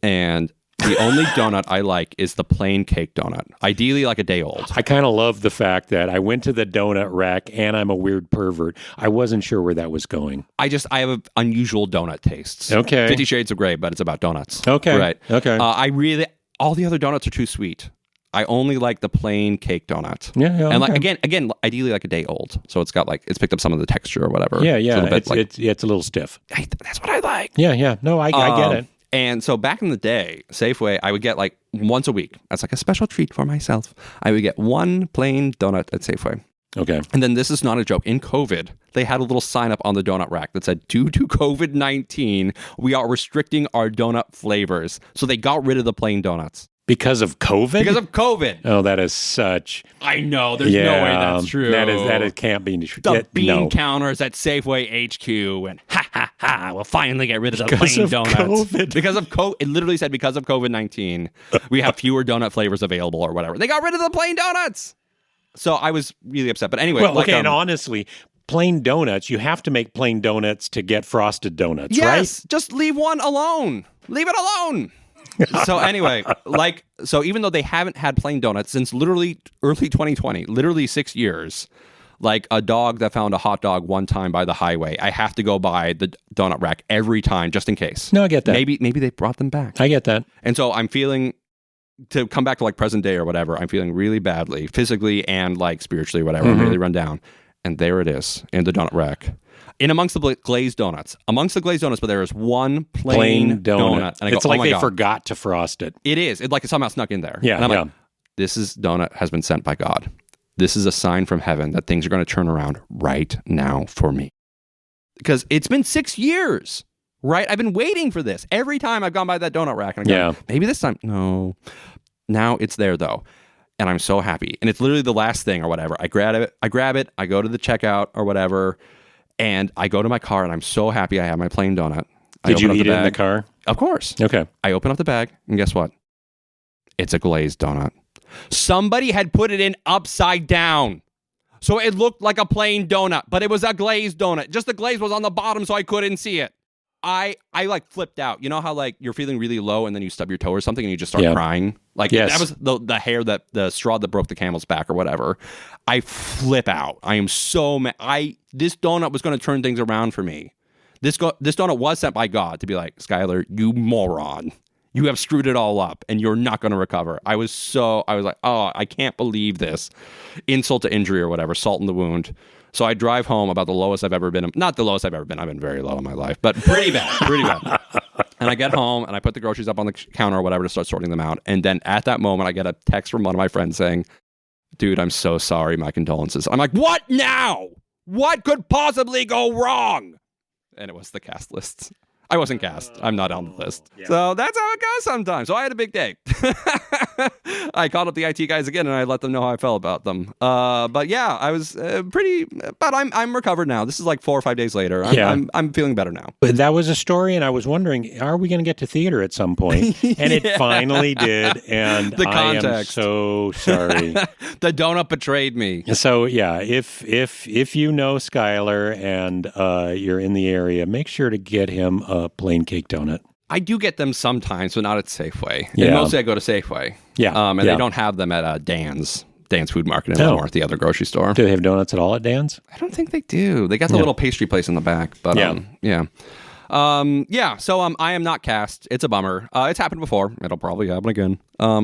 [SPEAKER 4] And the only donut I like is the plain cake donut, ideally a day old.
[SPEAKER 1] I kind of love the fact that I went to the donut rack and I'm a weird pervert. I wasn't sure where that was going.
[SPEAKER 4] I have unusual donut tastes.
[SPEAKER 1] Okay.
[SPEAKER 4] 50 Shades of Grey, but it's about donuts.
[SPEAKER 1] Okay.
[SPEAKER 4] Right.
[SPEAKER 1] Okay.
[SPEAKER 4] All the other donuts are too sweet. I only like the plain cake donut.
[SPEAKER 1] Yeah.
[SPEAKER 4] And again, ideally a day old. So it's got it's picked up some of the texture or whatever.
[SPEAKER 1] Yeah. It's a little stiff.
[SPEAKER 4] That's what I like.
[SPEAKER 1] Yeah. No, I get it.
[SPEAKER 4] And so back in the day, Safeway, I would get once a week. That's a special treat for myself. I would get one plain donut at Safeway.
[SPEAKER 1] Okay.
[SPEAKER 4] And then this is not a joke. In COVID, they had a little sign up on the donut rack that said, due to COVID-19, we are restricting our donut flavors. So they got rid of the plain donuts.
[SPEAKER 1] Because of COVID?
[SPEAKER 4] Because of COVID.
[SPEAKER 1] Oh, that is such...
[SPEAKER 4] I know. There's no way that's true.
[SPEAKER 1] That can't be true.
[SPEAKER 4] The bean counters at Safeway HQ and ha. we'll finally get rid of the
[SPEAKER 1] Because
[SPEAKER 4] plain
[SPEAKER 1] of
[SPEAKER 4] donuts.
[SPEAKER 1] COVID.
[SPEAKER 4] Because of it literally said because of COVID-19, we have fewer donut flavors available or whatever. They got rid of the plain donuts. So I was really upset. But anyway.
[SPEAKER 1] Well, okay, and honestly, plain donuts, you have to make plain donuts to get frosted donuts, right?
[SPEAKER 4] Yes, just leave one alone. Leave it alone. So anyway, so even though they haven't had plain donuts since literally early 2020, literally 6 years, like a dog that found a hot dog one time by the highway, I have to go by the donut rack every time just in case.
[SPEAKER 1] No, I get that.
[SPEAKER 4] Maybe they brought them back.
[SPEAKER 1] I get that.
[SPEAKER 4] And so I'm feeling, to come back to like present day or whatever, I'm feeling really badly, physically and like spiritually or whatever. I'm really run down. And there it is in the donut rack. In amongst the glazed donuts. But there is one plain donut. And I
[SPEAKER 1] It's
[SPEAKER 4] go,
[SPEAKER 1] like
[SPEAKER 4] oh my
[SPEAKER 1] they
[SPEAKER 4] God.
[SPEAKER 1] forgot to frost it.
[SPEAKER 4] It is. It's like it somehow snuck in there.
[SPEAKER 1] Yeah,
[SPEAKER 4] And I'm
[SPEAKER 1] yeah.
[SPEAKER 4] like, this donut has been sent by God. This is a sign from heaven that things are going to turn around right now for me. Because it's been 6 years, right? I've been waiting for this. Every time I've gone by that donut rack and I go, maybe this time. No. Now it's there though. And I'm so happy. And it's literally the last thing or whatever. I grab it, I go to the checkout or whatever, and I go to my car and I'm so happy I have my plain donut.
[SPEAKER 1] Did you eat it in the car?
[SPEAKER 4] Of course.
[SPEAKER 1] Okay.
[SPEAKER 4] I open up the bag and guess what? It's a glazed donut. Somebody had put it in upside down. So it looked like a plain donut, but it was a glazed donut. Just the glaze was on the bottom so I couldn't see it. I like flipped out. You know how like you're feeling really low and then you stub your toe or something and you just start crying? Like that was the straw that broke the camel's back or whatever. I flip out. I am so mad. This donut was going to turn things around for me. This donut was sent by God to be like, Skyler, you moron. You have screwed it all up and you're not going to recover. I was like, oh, I can't believe this. Insult to injury or whatever, salt in the wound. So I drive home about the lowest I've ever been. Not the lowest I've ever been. I've been very low in my life, but pretty bad. And I get home and I put the groceries up on the counter or whatever to start sorting them out. And then at that moment, I get a text from one of my friends saying, dude, I'm so sorry. My condolences. I'm like, what now? What could possibly go wrong? And it was the cast lists. I wasn't cast. I'm not on the list. Yeah. So that's how it goes sometimes. So I had a big day. I called up the IT guys again and I let them know how I felt about them. But yeah, I was but I'm recovered now. This is like 4 or 5 days later. I'm feeling better now.
[SPEAKER 1] But that was a story, and I was wondering, are we going to get to theater at some point? And it finally did. And
[SPEAKER 4] the context.
[SPEAKER 1] I am so sorry.
[SPEAKER 4] The donut betrayed me.
[SPEAKER 1] So yeah, if you know Skyler and you're in the area, make sure to get him a plain cake donut.
[SPEAKER 4] I do get them sometimes, but not at Safeway.
[SPEAKER 1] Yeah.
[SPEAKER 4] And mostly I go to Safeway.
[SPEAKER 1] Yeah.
[SPEAKER 4] And they don't have them at Dan's Food Market anymore, the other grocery store.
[SPEAKER 1] Do they have donuts at all at Dan's?
[SPEAKER 4] I don't think they do. They got the little pastry place in the back. But So I am not cast. It's a bummer. It's happened before. It'll probably happen again.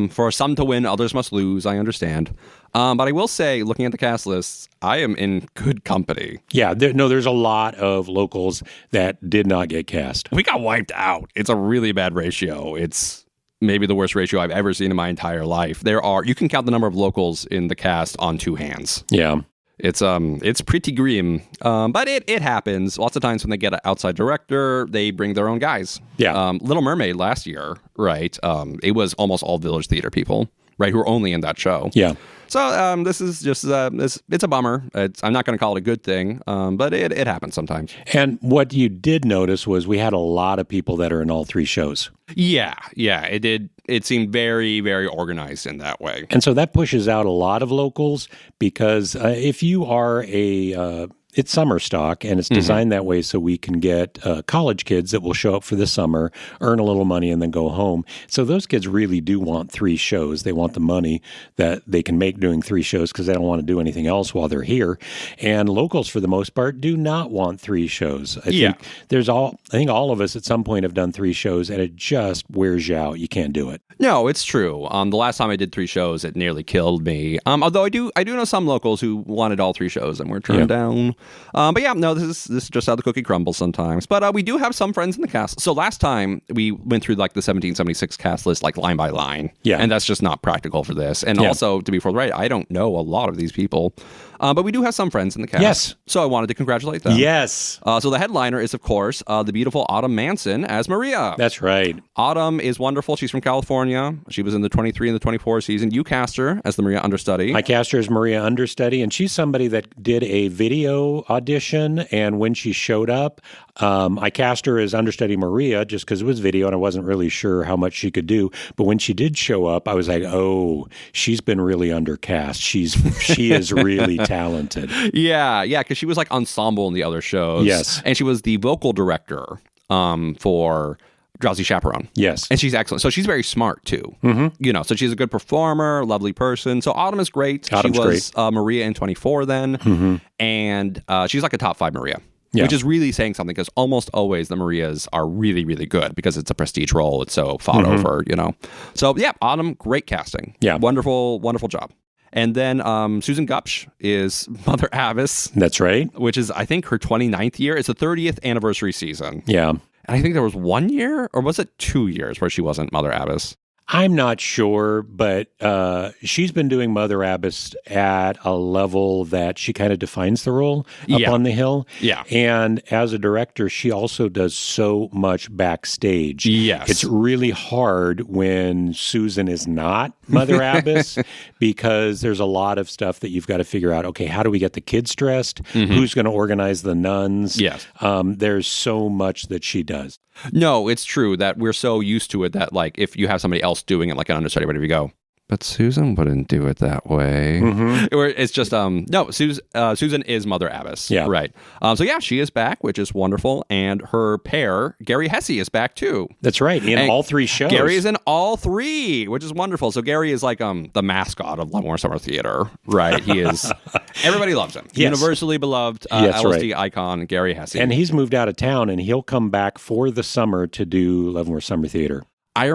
[SPEAKER 4] For some to win, others must lose. I understand. But I will say, looking at the cast lists, I am in good company.
[SPEAKER 1] Yeah. There's a lot of locals that did not get cast.
[SPEAKER 4] We got wiped out. It's a really bad ratio. It's maybe the worst ratio I've ever seen in my entire life. You can count the number of locals in the cast on 2 hands.
[SPEAKER 1] Yeah.
[SPEAKER 4] It's pretty grim, but it happens. Lots of times when they get an outside director, they bring their own guys.
[SPEAKER 1] Yeah.
[SPEAKER 4] Little Mermaid last year, right? It was almost all Village Theater people, right, who were only in that show.
[SPEAKER 1] Yeah.
[SPEAKER 4] So this is just it's a bummer. I'm not going to call it a good thing, but it happens sometimes.
[SPEAKER 1] And what you did notice was we had a lot of people that are in all 3 shows.
[SPEAKER 4] Yeah, it did. It seemed very, very organized in that way.
[SPEAKER 1] And so that pushes out a lot of locals because if you are it's summer stock, and it's designed that way so we can get college kids that will show up for the summer, earn a little money, and then go home. So those kids really do want 3 shows. They want the money that they can make doing 3 shows because they don't want to do anything else while they're here. And locals, for the most part, do not want 3 shows. I think all of us at some point have done 3 shows, and it just wears you out. You can't do it.
[SPEAKER 4] No, it's true. The last time I did 3 shows, it nearly killed me. Although I do know some locals who wanted all 3 shows and were turned down. But yeah, no, this is just how the cookie crumbles sometimes. But we do have some friends in the cast. So last time we went through like the 1776 cast list, like line by line.
[SPEAKER 1] Yeah.
[SPEAKER 4] And that's just not practical for this. And also, to be forthright, I don't know a lot of these people. But we do have some friends in the cast.
[SPEAKER 1] Yes.
[SPEAKER 4] So I wanted to congratulate them.
[SPEAKER 1] Yes.
[SPEAKER 4] So the headliner is, of course, the beautiful Autumn Manson as Maria.
[SPEAKER 1] That's right.
[SPEAKER 4] Autumn is wonderful. She's from California. She was in the 23 and the 24 season. You cast her as the Maria understudy.
[SPEAKER 1] I cast her as Maria understudy, and she's somebody that did a video video audition, and when she showed up, I cast her as understudy Maria just because it was video and I wasn't really sure how much she could do. But when she did show up, I was like, oh, she's been really undercast. She is really talented.
[SPEAKER 4] Yeah, because she was like ensemble in the other shows.
[SPEAKER 1] Yes.
[SPEAKER 4] And she was the vocal director for Drowsy Chaperone.
[SPEAKER 1] Yes.
[SPEAKER 4] And she's excellent. So she's very smart too. So she's a good performer, lovely person. So Autumn is great.
[SPEAKER 1] Autumn's
[SPEAKER 4] she was Maria in 24 then. And she's like a top 5 Maria.
[SPEAKER 1] Yeah.
[SPEAKER 4] Which is really saying something because almost always the Marias are really, really good because it's a prestige role. It's so fought over, So yeah, Autumn, great casting.
[SPEAKER 1] Yeah.
[SPEAKER 4] Wonderful, wonderful job. And then Susan Gupsh is Mother Abbess.
[SPEAKER 1] That's right.
[SPEAKER 4] Which is, I think, her 29th year. It's the 30th anniversary season.
[SPEAKER 1] Yeah.
[SPEAKER 4] And I think there was 1 year, or was it 2 years, where she wasn't Mother Abbess?
[SPEAKER 1] I'm not sure, but she's been doing Mother Abbess at a level that she kind of defines the role up on the Hill.
[SPEAKER 4] Yeah.
[SPEAKER 1] And as a director, she also does so much backstage.
[SPEAKER 4] Yes.
[SPEAKER 1] It's really hard when Susan is not Mother Abbess because there's a lot of stuff that you've got to figure out. Okay, how do we get the kids dressed? Who's going to organize the nuns?
[SPEAKER 4] Yes.
[SPEAKER 1] There's so much that she does.
[SPEAKER 4] No, it's true that we're so used to it that, like, if you have somebody else doing it, like an understudy, whatever, you go, but Susan wouldn't do it that way. Or it's just, no, Susan is Mother Abbess.
[SPEAKER 1] Yeah.
[SPEAKER 4] Right. So yeah, she is back, which is honneful. And her pair, Gary Hesse, is back too.
[SPEAKER 1] That's right. In all 3 shows.
[SPEAKER 4] Gary is in all 3, which is wonderful. So Gary is like the mascot of Leavenworth Summer Theater, right? He is, everybody loves him.
[SPEAKER 1] Yes.
[SPEAKER 4] Universally beloved
[SPEAKER 1] Yes,
[SPEAKER 4] LSD icon, Gary Hesse.
[SPEAKER 1] And he's moved out of town, and he'll come back for the summer to do Leavenworth Summer Theater.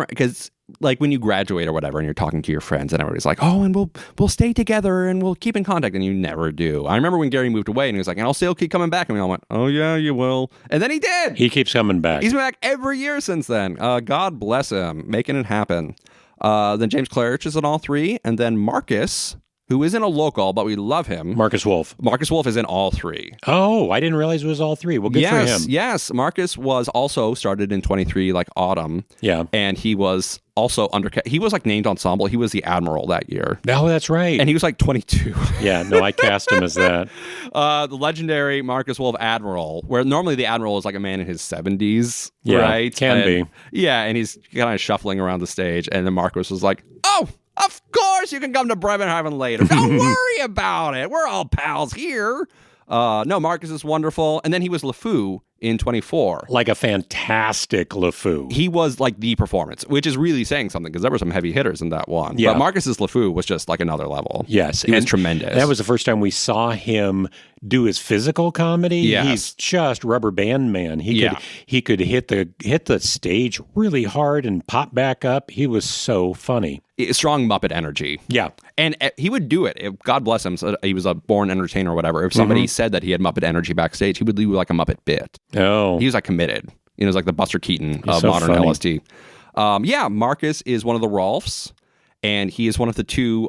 [SPEAKER 4] Because like when you graduate or whatever and you're talking to your friends and everybody's like, oh, and we'll stay together and we'll keep in contact, and you never do. I remember when Gary moved away and he was like, and I'll still keep coming back, and we all went, oh yeah, you will. And then he did.
[SPEAKER 1] He keeps coming back.
[SPEAKER 4] He's been back every year since then. God bless him, making it happen. Then James Claridge is in all 3, and then Marcus, who isn't a local, but we love him.
[SPEAKER 1] Marcus Wolf.
[SPEAKER 4] Marcus Wolf is in all 3.
[SPEAKER 1] Oh, I didn't realize it was all 3. Well, good for him.
[SPEAKER 4] Yes. Marcus was also started in 23, like Autumn.
[SPEAKER 1] Yeah.
[SPEAKER 4] And he was also he was like named ensemble. He was the Admiral that year.
[SPEAKER 1] Oh, that's right.
[SPEAKER 4] And he was like 22.
[SPEAKER 1] Yeah, no, I cast him as that.
[SPEAKER 4] The legendary Marcus Wolf Admiral, where normally the Admiral is like a man in his 70s,
[SPEAKER 1] Yeah,
[SPEAKER 4] right?
[SPEAKER 1] can be.
[SPEAKER 4] Yeah, and he's kind of shuffling around the stage, and then Marcus was like, oh, of course you can come to Bremenhaven later. Don't worry about it. We're all pals here. No, Marcus is wonderful. And then he was LeFou in 24.
[SPEAKER 1] Like a fantastic LeFou.
[SPEAKER 4] He was like the performance, which is really saying something because there were some heavy hitters in that one.
[SPEAKER 1] Yeah.
[SPEAKER 4] But Marcus's LeFou was just like another level.
[SPEAKER 1] Yes.
[SPEAKER 4] He was tremendous.
[SPEAKER 1] That was the first time we saw him do his physical comedy.
[SPEAKER 4] Yes.
[SPEAKER 1] He's just rubber band man. He could hit the stage really hard and pop back up. He was so funny.
[SPEAKER 4] Strong Muppet energy.
[SPEAKER 1] Yeah.
[SPEAKER 4] And he would do it. God bless him. So he was a born entertainer or whatever. If somebody said that he had Muppet energy backstage, he would do like a Muppet bit.
[SPEAKER 1] Oh.
[SPEAKER 4] He was like committed. He was like the Buster Keaton of
[SPEAKER 1] so
[SPEAKER 4] modern
[SPEAKER 1] funny.
[SPEAKER 4] LSD. Yeah, Marcus is one of the Rolfs, and he is one of the 2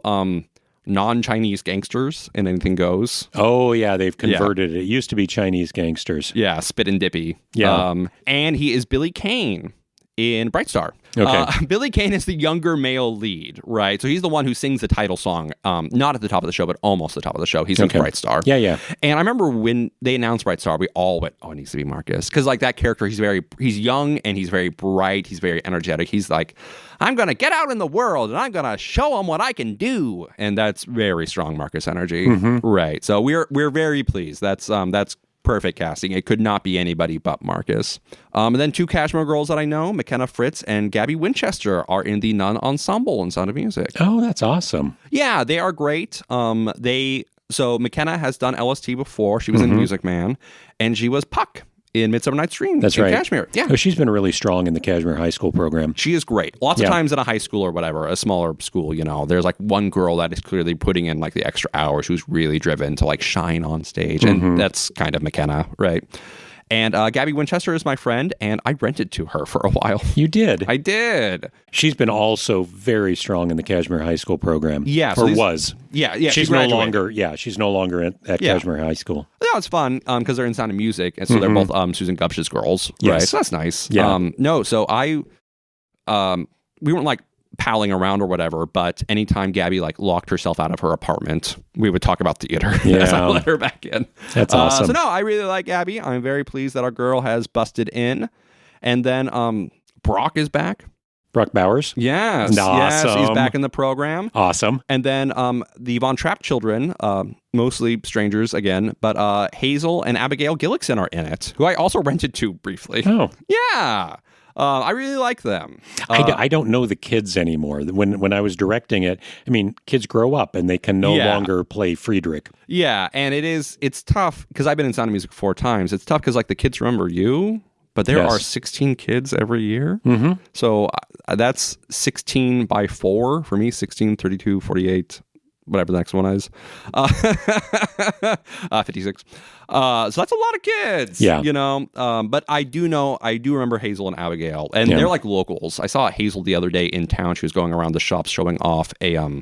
[SPEAKER 4] non-Chinese gangsters in Anything Goes.
[SPEAKER 1] Oh, yeah, they've converted it. It used to be Chinese gangsters.
[SPEAKER 4] Yeah, Spit and Dippy.
[SPEAKER 1] Yeah.
[SPEAKER 4] And he is Billy Kane in Bright Star.
[SPEAKER 1] Okay.
[SPEAKER 4] Billy Kane is the younger male lead, right? So he's the one who sings the title song, not at the top of the show, but almost the top of the show. He's in Bright Star.
[SPEAKER 1] Yeah, yeah.
[SPEAKER 4] And I remember when they announced Bright Star, we all went, oh, it needs to be Marcus. Because like that character, he's young and he's very bright. He's very energetic. He's like, I'm going to get out in the world and I'm going to show them what I can do. And that's very strong Marcus energy. Right. So we're very pleased. That's perfect casting. It could not be anybody but Marcus. And then 2 Cashmere girls that I know, McKenna Fritz and Gabby Winchester, are in the nun ensemble in Sound of Music.
[SPEAKER 1] Oh, that's awesome.
[SPEAKER 4] Yeah, they are great. So McKenna has done LST before. She was in Music Man, and she was Puck in Midsummer Night's Dream.
[SPEAKER 1] That's
[SPEAKER 4] in
[SPEAKER 1] right.
[SPEAKER 4] Kashmir. Yeah.
[SPEAKER 1] Oh, she's been really strong in the Kashmir High School program.
[SPEAKER 4] She is great. Lots of times in a high school or whatever, a smaller school, there's like one girl that is clearly putting in like the extra hours who's really driven to like shine on stage. And that's kind of McKenna, right? And Gabby Winchester is my friend, and I rented to her for a while.
[SPEAKER 1] You did?
[SPEAKER 4] I did.
[SPEAKER 1] She's been also very strong in the Kashmir High School program.
[SPEAKER 4] Yeah.
[SPEAKER 1] Or was.
[SPEAKER 4] Yeah.
[SPEAKER 1] She's no longer, she's no longer at Kashmir High School.
[SPEAKER 4] No, it's fun because they're in Sound of Music, and so they're both Susan Gupsh's girls, right?
[SPEAKER 1] Yes.
[SPEAKER 4] So that's nice.
[SPEAKER 1] Yeah.
[SPEAKER 4] No, so we weren't like palling around or whatever, but anytime Gabby like locked herself out of her apartment, we would talk about theater as I let her back in.
[SPEAKER 1] That's awesome.
[SPEAKER 4] So no, I really like Gabby. I'm very pleased that our girl has busted in. And then Brock is back.
[SPEAKER 1] Brock Bowers?
[SPEAKER 4] Yes.
[SPEAKER 1] Awesome.
[SPEAKER 4] Yes, he's back in the program.
[SPEAKER 1] Awesome.
[SPEAKER 4] And then the Von Trapp children, mostly strangers again, but Hazel and Abigail Gillickson are in it, who I also rented to briefly.
[SPEAKER 1] Oh.
[SPEAKER 4] Yeah. I really like them.
[SPEAKER 1] I don't know the kids anymore. When I was directing it, I mean, kids grow up and they can no longer play Friedrich.
[SPEAKER 4] Yeah, and it's tough because I've been in Sound of Music 4 times. It's tough because like the kids remember you, but there are 16 kids every year. Mm-hmm. So that's 16 by 4 for me, 16, 32, 48, whatever the next one is. 56. So that's a lot of kids, you know. But I do remember Hazel and Abigail, and they're like locals. I saw Hazel the other day in town. She was going around the shops showing off a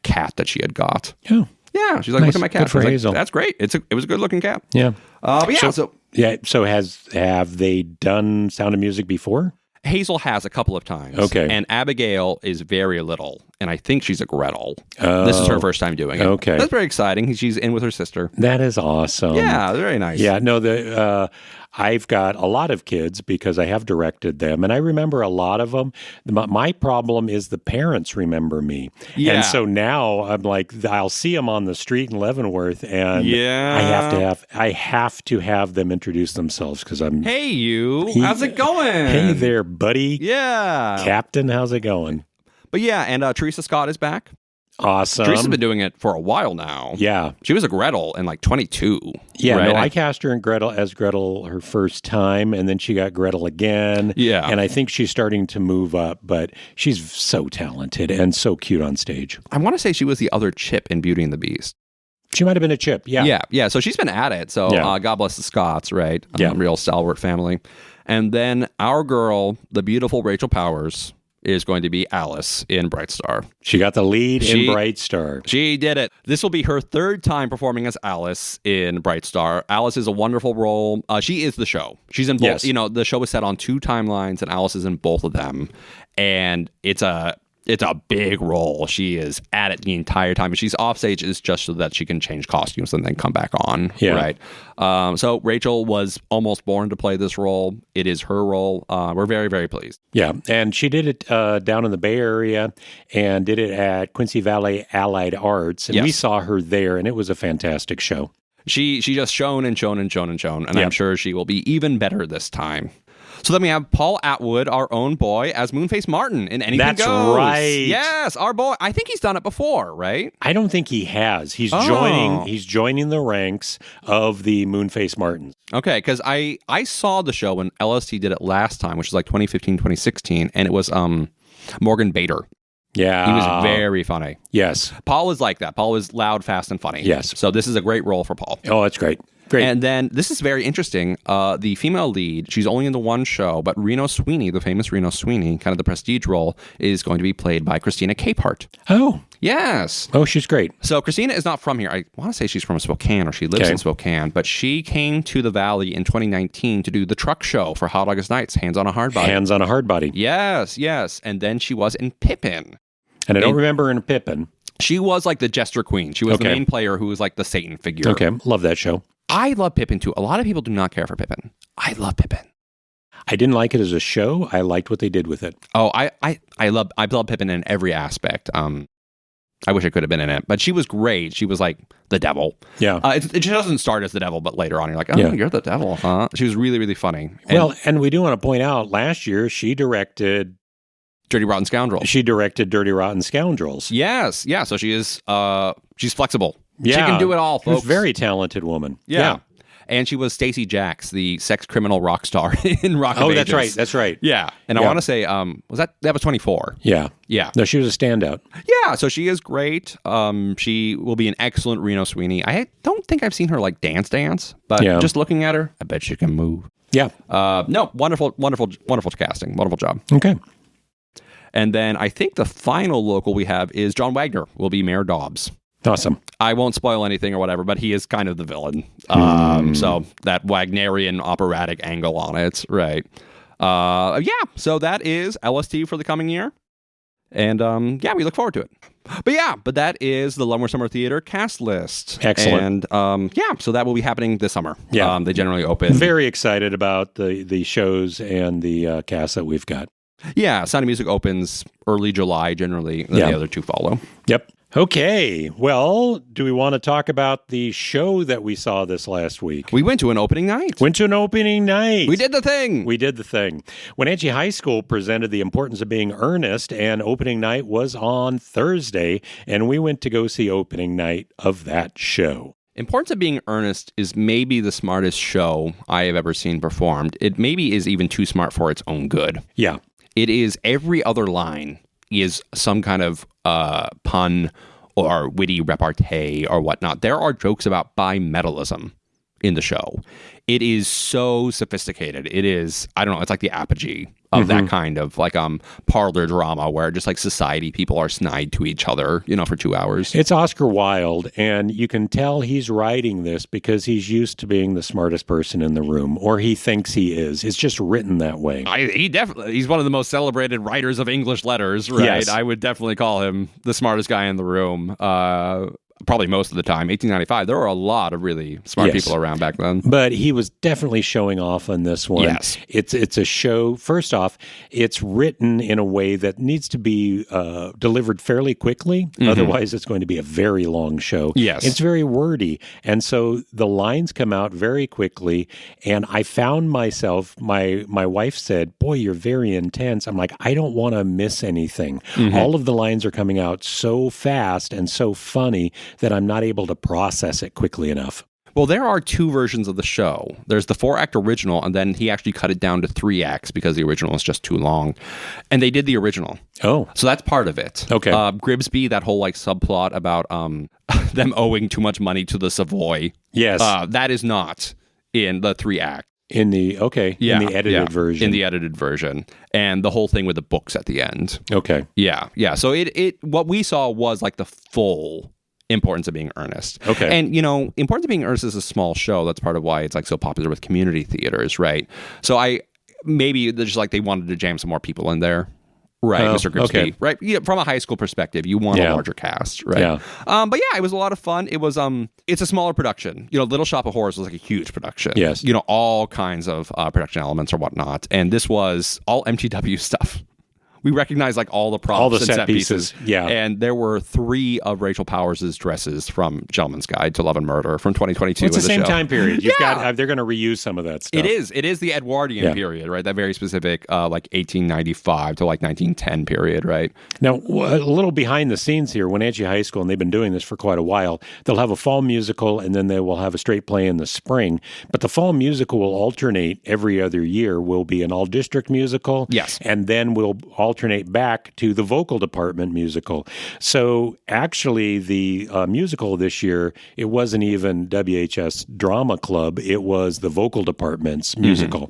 [SPEAKER 4] cat that she had got.
[SPEAKER 1] Oh.
[SPEAKER 4] Yeah, she's like,
[SPEAKER 1] nice.
[SPEAKER 4] Look at my cat.
[SPEAKER 1] Good for Hazel.
[SPEAKER 4] Like, that's great. It was a good looking cat.
[SPEAKER 1] Yeah.
[SPEAKER 4] So
[SPEAKER 1] have they done Sound of Music before?
[SPEAKER 4] Hazel has a couple of times.
[SPEAKER 1] Okay.
[SPEAKER 4] And Abigail is very little, and I think she's a Gretel. This is her first time doing it.
[SPEAKER 1] Okay.
[SPEAKER 4] That's very exciting. She's in with her sister.
[SPEAKER 1] That is awesome.
[SPEAKER 4] Yeah, very nice.
[SPEAKER 1] Yeah, no, I've got a lot of kids because I have directed them, and I remember a lot of them. My problem is the parents remember me.
[SPEAKER 4] Yeah.
[SPEAKER 1] And so now I'm like, I'll see them on the street in Leavenworth, and I have to have them introduce themselves because I'm...
[SPEAKER 4] Hey, you. How's it going?
[SPEAKER 1] Hey there, buddy.
[SPEAKER 4] Yeah.
[SPEAKER 1] Captain, how's it going?
[SPEAKER 4] But yeah, and Teresa Scott is back.
[SPEAKER 1] Awesome.
[SPEAKER 4] Teresa's been doing it for a while now.
[SPEAKER 1] Yeah.
[SPEAKER 4] She was a Gretel in like 22.
[SPEAKER 1] Yeah,
[SPEAKER 4] right?
[SPEAKER 1] no, I cast her in Gretel her first time, and then she got Gretel again.
[SPEAKER 4] Yeah.
[SPEAKER 1] And I think she's starting to move up, but she's so talented and so cute on stage.
[SPEAKER 4] I want to say she was the other Chip in Beauty and the Beast.
[SPEAKER 1] She might have been a Chip, yeah.
[SPEAKER 4] Yeah. So she's been at it. So God bless the Scotts, right?
[SPEAKER 1] Yeah.
[SPEAKER 4] Real stalwart family. And then our girl, the beautiful Rachel Powers, is going to be Alice in Bright Star.
[SPEAKER 1] She got the lead in Bright Star.
[SPEAKER 4] She did it. This will be her third time performing as Alice in Bright Star. Alice is a wonderful role. She is the show. She's in both.
[SPEAKER 1] Yes.
[SPEAKER 4] You know, the show is set on 2 timelines, and Alice is in both of them. And it's a big role. She is at it the entire time. And she's off stage is just so that she can change costumes and then come back on.
[SPEAKER 1] Yeah.
[SPEAKER 4] Right. So Rachel was almost born to play this role. It is her role. We're very, very pleased.
[SPEAKER 1] Yeah. And she did it down in the Bay Area and did it at Quincy Valley Allied Arts. And we saw her there, and it was a fantastic show.
[SPEAKER 4] She just shone and shone and shone and shone. And I'm sure she will be even better this time. So then we have Paul Atwood, our own boy, as Moonface Martin in Anything Goes.
[SPEAKER 1] That's right.
[SPEAKER 4] Yes, our boy. I think he's done it before, right?
[SPEAKER 1] I don't think he has. He's joining the ranks of the Moonface Martins.
[SPEAKER 4] Okay, because I saw the show when LST did it last time, which was like 2015, 2016, and it was Morgan Bader.
[SPEAKER 1] Yeah.
[SPEAKER 4] He was very funny.
[SPEAKER 1] Yes.
[SPEAKER 4] Paul is like that. Paul is loud, fast, and funny.
[SPEAKER 1] Yes.
[SPEAKER 4] So this is a great role for Paul.
[SPEAKER 1] Oh, that's great. Great.
[SPEAKER 4] And then this is very interesting. The female lead, she's only in the one show, but Reno Sweeney, the famous Reno Sweeney, kind of the prestige role, is going to be played by Christina Capehart.
[SPEAKER 1] Oh.
[SPEAKER 4] Yes.
[SPEAKER 1] Oh, she's great.
[SPEAKER 4] So Christina is not from here. I want to say she's from Spokane or she lives in Spokane, but she came to the Valley in 2019 to do the truck show for Hot August Nights, Hands on a Hard Body.
[SPEAKER 1] Hands on a Hard Body.
[SPEAKER 4] Yes, yes. And then she was in Pippin.
[SPEAKER 1] And I don't remember her in Pippin.
[SPEAKER 4] She was like the jester queen. She was the main player who was like the Satan figure.
[SPEAKER 1] Okay, love that show.
[SPEAKER 4] I love Pippin too. A lot of people do not care for Pippin. I love Pippin.
[SPEAKER 1] I didn't like it as a show. I liked what they did with it.
[SPEAKER 4] Oh, I love Pippin in every aspect. I wish I could have been in it, but she was great. She was like the devil.
[SPEAKER 1] Yeah.
[SPEAKER 4] It just doesn't start as the devil, but later on you're like, oh, you're the devil, huh? She was really, really funny.
[SPEAKER 1] And we do want to point out, last year she directed
[SPEAKER 4] Dirty Rotten Scoundrels.
[SPEAKER 1] She directed Dirty Rotten Scoundrels.
[SPEAKER 4] Yes. Yeah. So she is, she's flexible.
[SPEAKER 1] Yeah.
[SPEAKER 4] She can do it all, folks.
[SPEAKER 1] She's a very talented woman.
[SPEAKER 4] Yeah. And she was Stacey Jacks, the sex criminal rock star in Rock of Ages.
[SPEAKER 1] That's right. That's right.
[SPEAKER 4] Yeah. And I want to say, that was 24?
[SPEAKER 1] Yeah.
[SPEAKER 4] Yeah.
[SPEAKER 1] No, she was a standout.
[SPEAKER 4] Yeah. So she is great. She will be an excellent Reno Sweeney. I don't think I've seen her like dance, but just looking at her, I bet she can move.
[SPEAKER 1] Yeah.
[SPEAKER 4] No, wonderful casting. Wonderful job.
[SPEAKER 1] Okay.
[SPEAKER 4] And then I think the final local we have is John Wagner will be Mayor Dobbs.
[SPEAKER 1] Awesome.
[SPEAKER 4] I won't spoil anything or whatever, but he is kind of the villain. So that Wagnerian operatic angle on it, right? So that is LST for the coming year. And we look forward to it. But that is the Leavenworth Summer Theater cast list.
[SPEAKER 1] Excellent.
[SPEAKER 4] And so that will be happening this summer.
[SPEAKER 1] Yeah.
[SPEAKER 4] They generally open.
[SPEAKER 1] Very excited about the shows and the cast that we've got.
[SPEAKER 4] Yeah, Sound of Music opens early July generally, and the other two follow.
[SPEAKER 1] Yep. Okay. Well, do we want to talk about the show that we saw this last week?
[SPEAKER 4] We went to an opening night.
[SPEAKER 1] We did the thing. We did the thing. Wenatchee High School presented The Importance of Being Earnest, and opening night was on Thursday, and we went to go see opening night of that show.
[SPEAKER 4] Importance of Being Earnest is maybe the smartest show I have ever seen performed. It maybe is even too smart for its own good.
[SPEAKER 1] Yeah.
[SPEAKER 4] It is every other line is some kind of pun or witty repartee or whatnot. There are jokes about bimetallism in the show. It is so sophisticated. It is, I don't know, it's like the apogee of that kind of like parlor drama where just like society people are snide to each other, for 2 hours.
[SPEAKER 1] It's Oscar Wilde, and you can tell he's writing this because he's used to being the smartest person in the room, or he thinks he is. It's just written that way.
[SPEAKER 4] He's one of the most celebrated writers of English letters, right?
[SPEAKER 1] Yes.
[SPEAKER 4] I would definitely call him the smartest guy in the room. Probably most of the time. 1895, there were a lot of really smart people around back then.
[SPEAKER 1] But he was definitely showing off on this one.
[SPEAKER 4] Yes.
[SPEAKER 1] It's a show. First off, it's written in a way that needs to be delivered fairly quickly. Otherwise, it's going to be a very long show.
[SPEAKER 4] Yes.
[SPEAKER 1] It's very wordy. And so the lines come out very quickly. And I found myself, my wife said, "Boy, you're very intense." I'm like, I don't want to miss anything. All of the lines are coming out so fast and so funny that I'm not able to process it quickly enough.
[SPEAKER 4] Well, there are two versions of the show. There's the 4-act original, and then he actually cut it down to 3 acts because the original is just too long. And they did the original.
[SPEAKER 1] Oh.
[SPEAKER 4] So that's part of it.
[SPEAKER 1] Okay.
[SPEAKER 4] Grimsby, that whole like subplot about them owing too much money to the Savoy.
[SPEAKER 1] Yes.
[SPEAKER 4] That is not in the 3-act.
[SPEAKER 1] In the edited version.
[SPEAKER 4] In the edited version. And the whole thing with the books at the end.
[SPEAKER 1] Okay.
[SPEAKER 4] Yeah. So it what we saw was like the full Importance of Being Earnest.
[SPEAKER 1] Okay.
[SPEAKER 4] And, Importance of Being Earnest is a small show. That's part of why it's like so popular with community theaters, right? So maybe they're just like they wanted to jam some more people in there. Right,
[SPEAKER 1] Oh,
[SPEAKER 4] Mr. Grimsby.
[SPEAKER 1] okay.
[SPEAKER 4] Right, from a high school perspective, you want a larger cast, right?
[SPEAKER 1] Yeah.
[SPEAKER 4] But it was a lot of fun. It was it's a smaller production. Little Shop of Horrors was like a huge production.
[SPEAKER 1] Yes.
[SPEAKER 4] All kinds of production elements or whatnot, and this was all MTW stuff. We recognized like all the props,
[SPEAKER 1] All the
[SPEAKER 4] and
[SPEAKER 1] set pieces. Yeah.
[SPEAKER 4] And there were 3 of Rachel Powers' dresses from Gentleman's Guide to Love and Murder from 2022.
[SPEAKER 1] It's the same
[SPEAKER 4] show.
[SPEAKER 1] time period. You've got they're going to reuse some of that stuff.
[SPEAKER 4] It is the Edwardian period, right? That very specific, like 1895 to like 1910 period, right?
[SPEAKER 1] Now, a little behind the scenes here, Wenatchee High School, and they've been doing this for quite a while, they'll have a fall musical and then they will have a straight play in the spring. But the fall musical will alternate every other year. Will be an all-district musical.
[SPEAKER 4] Yes.
[SPEAKER 1] And then we'll alternate back to the vocal department musical. So actually, the musical this year, it wasn't even WHS Drama Club. It was the vocal department's musical.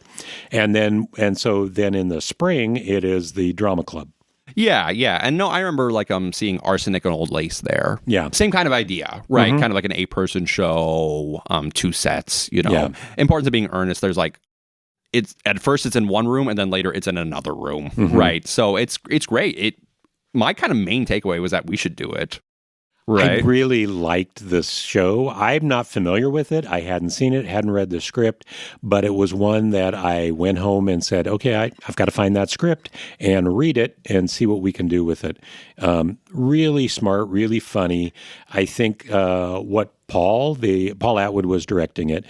[SPEAKER 1] And so then in the spring, it is the drama club.
[SPEAKER 4] Yeah. And no, I remember like seeing Arsenic and Old Lace there.
[SPEAKER 1] Yeah.
[SPEAKER 4] Same kind of idea, right? Kind of like an 8-person show, 2 sets,
[SPEAKER 1] Yeah.
[SPEAKER 4] Importance of Being Earnest, there's like it's at first it's in one room and then later it's in another room, right? So it's great. My kind of main takeaway was that we should do it. Right.
[SPEAKER 1] I really liked this show. I'm not familiar with it. I hadn't seen it, hadn't read the script, but it was one that I went home and said, okay, I've got to find that script and read it and see what we can do with it. Really smart, really funny. I think what Paul Atwood was directing it.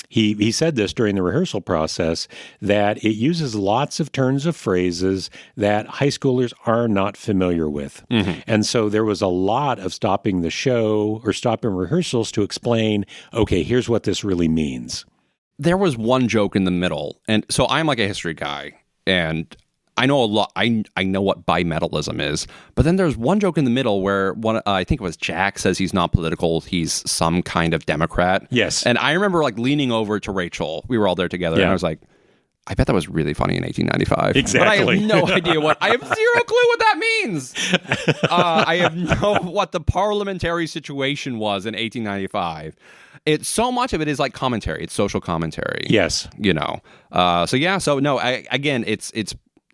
[SPEAKER 1] He said this during the rehearsal process, that it uses lots of turns of phrases that high schoolers are not familiar with. And so there was a lot of stopping the show or stopping rehearsals to explain, okay, here's what this really means.
[SPEAKER 4] There was one joke in the middle. And so I'm like a history guy, and I know a lot. I know what bimetallism is, but then there's one joke in the middle where I think it was Jack says he's not political. He's some kind of Democrat.
[SPEAKER 1] Yes.
[SPEAKER 4] And I remember like leaning over to Rachel. We were all there together, and I was like, I bet that was really funny in 1895.
[SPEAKER 1] Exactly.
[SPEAKER 4] But I have no idea I have zero clue what that means. I have what the parliamentary situation was in 1895. So much of it is like commentary. It's social commentary.
[SPEAKER 1] Yes.
[SPEAKER 4] So no, again, it's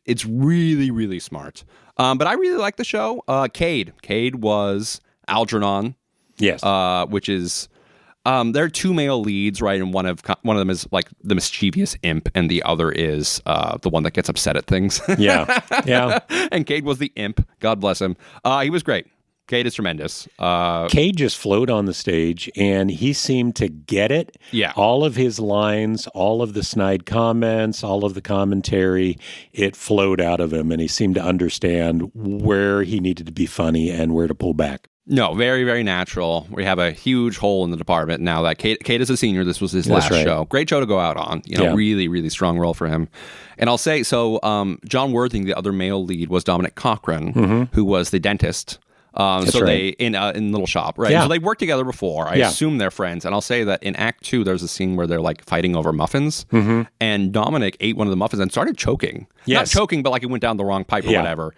[SPEAKER 4] it's really, really smart. But I really like the show. Cade was Algernon.
[SPEAKER 1] Yes.
[SPEAKER 4] Which is there are two male leads, right? And one of them is like the mischievous imp, and the other is the one that gets upset at things.
[SPEAKER 1] Yeah.
[SPEAKER 4] And Cade was the imp. God bless him. He was great. Cade is tremendous.
[SPEAKER 1] Cade just flowed on the stage, and he seemed to get it.
[SPEAKER 4] Yeah.
[SPEAKER 1] All of his lines, all of the snide comments, all of the commentary, it flowed out of him, and he seemed to understand where he needed to be funny and where to pull back.
[SPEAKER 4] No, very, very natural. We have a huge hole in the department now that Cade is a senior. This was his last show. Great show to go out on. Really, really strong role for him. And I'll say, so John Worthing, the other male lead, was Dominic Cochran, who was the dentist. They in Little Shop, right?
[SPEAKER 1] Yeah.
[SPEAKER 4] So they worked together before. I assume they're friends. And I'll say that in Act 2, there's a scene where they're like fighting over muffins, and Dominic ate one of the muffins and started choking.
[SPEAKER 1] Yes.
[SPEAKER 4] Not choking, but like it went down the wrong pipe or whatever.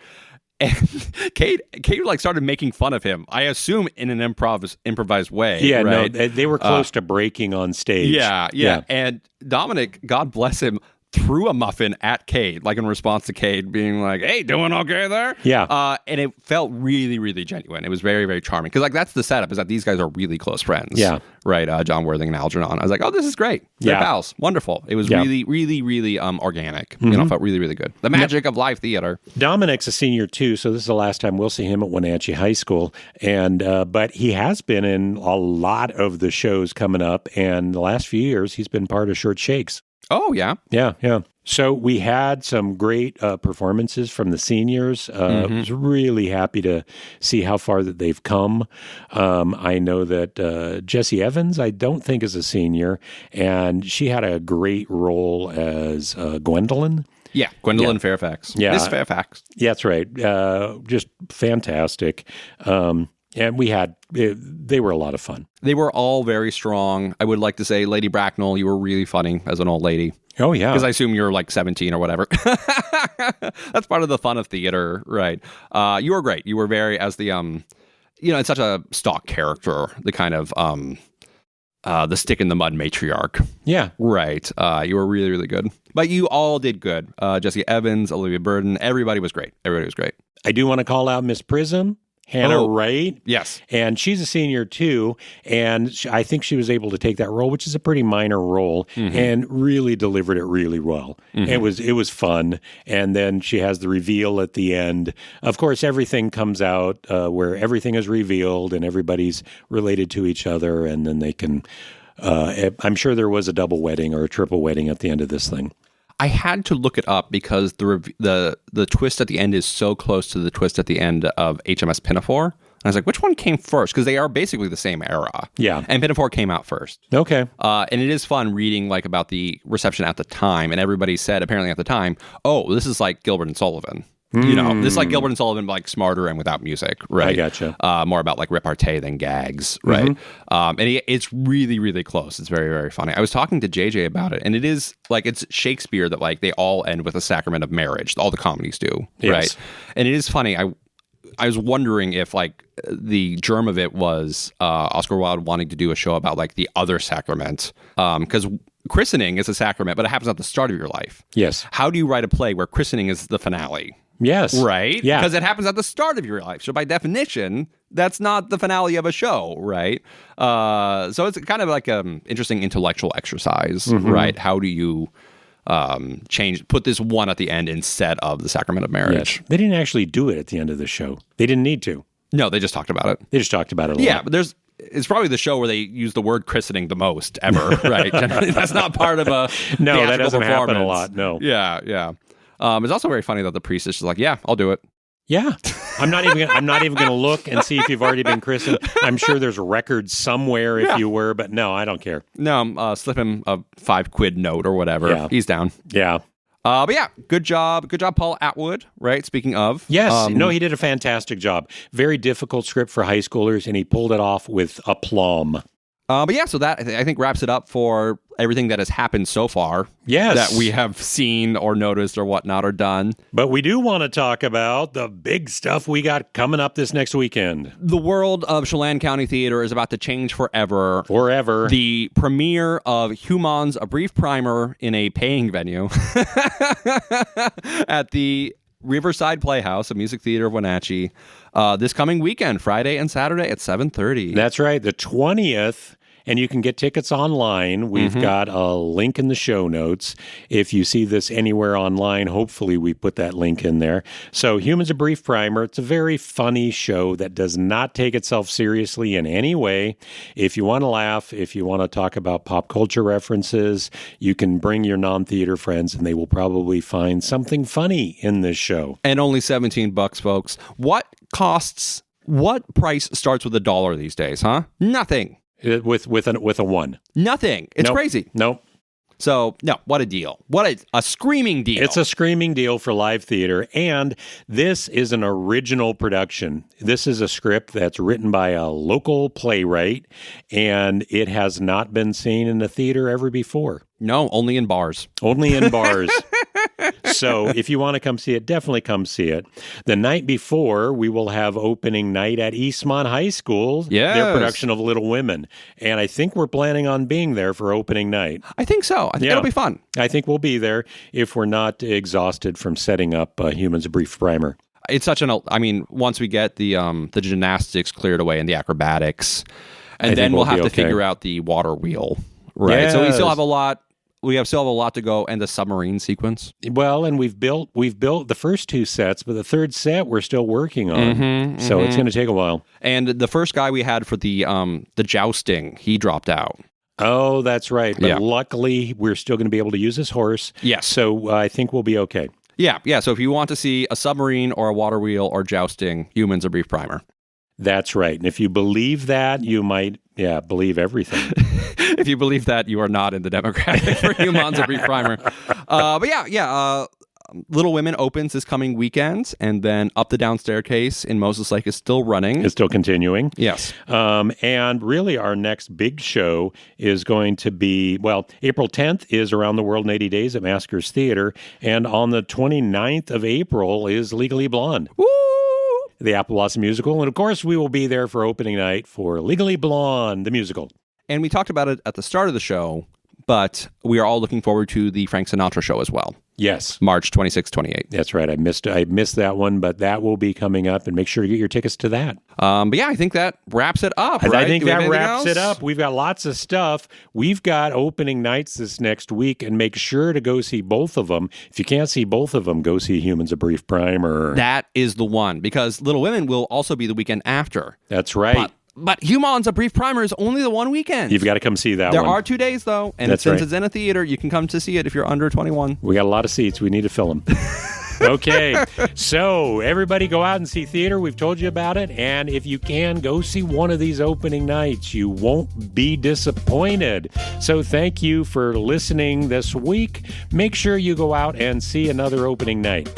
[SPEAKER 4] And Cade like started making fun of him. I assume in an improvised way.
[SPEAKER 1] Yeah,
[SPEAKER 4] right?
[SPEAKER 1] no, they were close to breaking on stage.
[SPEAKER 4] Yeah. And Dominic, God bless him, threw a muffin at Cade, like in response to Cade being like, "Hey, doing okay there?"
[SPEAKER 1] Yeah.
[SPEAKER 4] And it felt really, really genuine. It was very, very charming because like that's the setup is that these guys are really close friends.
[SPEAKER 1] Yeah.
[SPEAKER 4] Right. John Worthing and Algernon. I was like, "Oh, this is great. They're pals. Wonderful." It was really, really, really organic. Felt really, really good. The magic of live theater.
[SPEAKER 1] Dominic's a senior too, so this is the last time we'll see him at Wenatchee High School. And but he has been in a lot of the shows coming up, and the last few years he's been part of Short Shakes.
[SPEAKER 4] Oh, yeah.
[SPEAKER 1] Yeah. So we had some great performances from the seniors. I was really happy to see how far that they've come. I know that Jessie Evans, I don't think is a senior, and she had a great role as Gwendolyn.
[SPEAKER 4] Yeah, Gwendolyn Fairfax.
[SPEAKER 1] Yeah.
[SPEAKER 4] Miss Fairfax.
[SPEAKER 1] Yeah, that's right. Just fantastic. And they were a lot of fun.
[SPEAKER 4] They were all very strong. I would like to say, Lady Bracknell, you were really funny as an old lady.
[SPEAKER 1] Oh, yeah.
[SPEAKER 4] Because I assume you're like 17 or whatever. That's part of the fun of theater, right? You were great. You were very, as the, it's such a stock character, the kind of, the stick in the mud matriarch.
[SPEAKER 1] Yeah.
[SPEAKER 4] Right. You were really, really good. But you all did good. Jessie Evans, Olivia Burden, everybody was great.
[SPEAKER 1] I do want to call out Miss Prism. Hannah Wright.
[SPEAKER 4] Yes.
[SPEAKER 1] And she's a senior too. And I think she was able to take that role, which is a pretty minor role, and really delivered it really well. It was fun. And then she has the reveal at the end. Of course, everything comes out where everything is revealed and everybody's related to each other. And then they can, I'm sure there was a double wedding or a triple wedding at the end of this thing.
[SPEAKER 4] I had to look it up because the twist at the end is so close to the twist at the end of HMS Pinafore. And I was like, which one came first? Because they are basically the same era.
[SPEAKER 1] Yeah.
[SPEAKER 4] And Pinafore came out first.
[SPEAKER 1] Okay.
[SPEAKER 4] And it is fun reading like about the reception at the time. And everybody said apparently at the time, oh, this is like Gilbert and Sullivan. This is like Gilbert and Sullivan, but like smarter and without music, right?
[SPEAKER 1] I gotcha.
[SPEAKER 4] More about like repartee than gags, right? And it's really, really close. It's very, very funny. I was talking to JJ about it, and it is like it's Shakespeare that like they all end with a sacrament of marriage. All the comedies do, right? And it is funny. I was wondering if like the germ of it was Oscar Wilde wanting to do a show about like the other sacrament, because christening is a sacrament, but it happens at the start of your life.
[SPEAKER 1] Yes.
[SPEAKER 4] How do you write a play where christening is the finale?
[SPEAKER 1] Yes.
[SPEAKER 4] Right?
[SPEAKER 1] Yeah.
[SPEAKER 4] Because it happens at the start of your life. So by definition, that's not the finale of a show, right? So it's kind of like an interesting intellectual exercise, right? How do you put this one at the end instead of the sacrament of marriage?
[SPEAKER 1] Yes. They didn't actually do it at the end of the show. They didn't need to.
[SPEAKER 4] No, they just talked about it.
[SPEAKER 1] They just talked about it a lot.
[SPEAKER 4] Yeah, but it's probably the show where they use the word christening the most ever, right? Generally, that's not part of a
[SPEAKER 1] No, that doesn't
[SPEAKER 4] performance.
[SPEAKER 1] happen a lot, no.
[SPEAKER 4] Yeah. It's also very funny that the priest is just like, yeah, I'll do it.
[SPEAKER 1] Yeah. I'm not even going to look and see if you've already been christened. I'm sure there's records somewhere if you were, but no, I don't care.
[SPEAKER 4] No, slip him a $5 note or whatever.
[SPEAKER 1] Yeah.
[SPEAKER 4] He's down.
[SPEAKER 1] Yeah.
[SPEAKER 4] But yeah, good job, Paul Atwood, right? Speaking of.
[SPEAKER 1] Yes. No, he did a fantastic job. Very difficult script for high schoolers, and he pulled it off with aplomb.
[SPEAKER 4] But yeah, so that I think wraps it up for everything that has happened so far.
[SPEAKER 1] Yes.
[SPEAKER 4] That we have seen or noticed or whatnot or done.
[SPEAKER 1] But we do want to talk about the big stuff we got coming up this next weekend.
[SPEAKER 4] The world of Chelan County Theater is about to change forever.
[SPEAKER 1] Forever.
[SPEAKER 4] The premiere of Humans, a brief primer in a paying venue at the Riverside Playhouse, a music theater of Wenatchee, this coming weekend, Friday and Saturday at 7:30.
[SPEAKER 1] That's right, the 20th. And you can get tickets online. We've got a link in the show notes. If you see this anywhere online, hopefully we put that link in there. So Humans, a brief primer. It's a very funny show that does not take itself seriously in any way. If you want to laugh, if you want to talk about pop culture references, you can bring your non-theater friends and they will probably find something funny in this show.
[SPEAKER 4] And only $17, folks. What price starts with $1 these days, huh? Nothing.
[SPEAKER 1] With a 1.
[SPEAKER 4] Nothing. It's
[SPEAKER 1] Nope.
[SPEAKER 4] crazy.
[SPEAKER 1] Nope.
[SPEAKER 4] So, no, what a deal. What a screaming deal.
[SPEAKER 1] It's a screaming deal for live theater, and this is an original production. This is a script that's written by a local playwright, and it has not been seen in a theater ever before.
[SPEAKER 4] No, only in bars.
[SPEAKER 1] Only in bars. So if you want to come see it, definitely come see it. The night before, we will have opening night at Eastmont High School,
[SPEAKER 4] Yes.
[SPEAKER 1] their production of Little Women. And I think we're planning on being there for opening night.
[SPEAKER 4] I think so. I think it'll be fun.
[SPEAKER 1] I think we'll be there if we're not exhausted from setting up Humans, a brief primer.
[SPEAKER 4] It's such once we get the gymnastics cleared away and the acrobatics, and
[SPEAKER 1] I
[SPEAKER 4] then
[SPEAKER 1] think
[SPEAKER 4] we'll have
[SPEAKER 1] be
[SPEAKER 4] to
[SPEAKER 1] okay.
[SPEAKER 4] figure out the water wheel. Right. So we still
[SPEAKER 1] Yes.
[SPEAKER 4] have a lot. We still have a lot to go, and the submarine sequence.
[SPEAKER 1] Well, and we've built the first 2 sets, but the third set we're still working on. So it's going to take a while.
[SPEAKER 4] And the first guy we had for the jousting, he dropped out.
[SPEAKER 1] Oh, that's right. But
[SPEAKER 4] Yeah.
[SPEAKER 1] luckily, we're still going to be able to use his horse.
[SPEAKER 4] Yes.
[SPEAKER 1] So I think we'll be okay.
[SPEAKER 4] Yeah. So if you want to see a submarine or a water wheel or jousting, Humans, a brief primer.
[SPEAKER 1] That's right. And if you believe that, you might, believe everything.
[SPEAKER 4] If you believe that, you are not in the demographic for Humans, a brief primer. Little Women opens this coming weekend, and then Up the Down Staircase in Moses Lake is still running.
[SPEAKER 1] It's still continuing.
[SPEAKER 4] Yes.
[SPEAKER 1] And really our next big show is going to be, April 10th is Around the World in 80 Days at Maskers Theater. And on the 29th of April is Legally Blonde.
[SPEAKER 4] Woo!
[SPEAKER 1] The Apple Blossom Musical. And of course, we will be there for opening night for Legally Blonde, the musical.
[SPEAKER 4] And we talked about it at the start of the show, but we are all looking forward to the Frank Sinatra show as well.
[SPEAKER 1] Yes.
[SPEAKER 4] March 26, 28.
[SPEAKER 1] That's right. I missed that one, but that will be coming up, and make sure to get your tickets to that.
[SPEAKER 4] I think that wraps it up, right?
[SPEAKER 1] I think
[SPEAKER 4] Do we have
[SPEAKER 1] that
[SPEAKER 4] anything
[SPEAKER 1] wraps
[SPEAKER 4] else?
[SPEAKER 1] it up. We've got lots of stuff. We've got opening nights this next week, and make sure to go see both of them. If you can't see both of them, go see Humans, a brief primer.
[SPEAKER 4] That is the one, because Little Women will also be the weekend after.
[SPEAKER 1] That's right.
[SPEAKER 4] But Humans, a brief primer is only the one weekend.
[SPEAKER 1] You've got to come see that
[SPEAKER 4] There
[SPEAKER 1] one.
[SPEAKER 4] are 2 days, though, and
[SPEAKER 1] That's
[SPEAKER 4] since
[SPEAKER 1] right.
[SPEAKER 4] it's in a theater, you can come to see it if you're under 21.
[SPEAKER 1] We got a lot of seats. We need to fill them. Okay. So everybody go out and see theater. We've told you about it. And if you can, go see one of these opening nights. You won't be disappointed. So thank you for listening this week. Make sure you go out and see another opening night.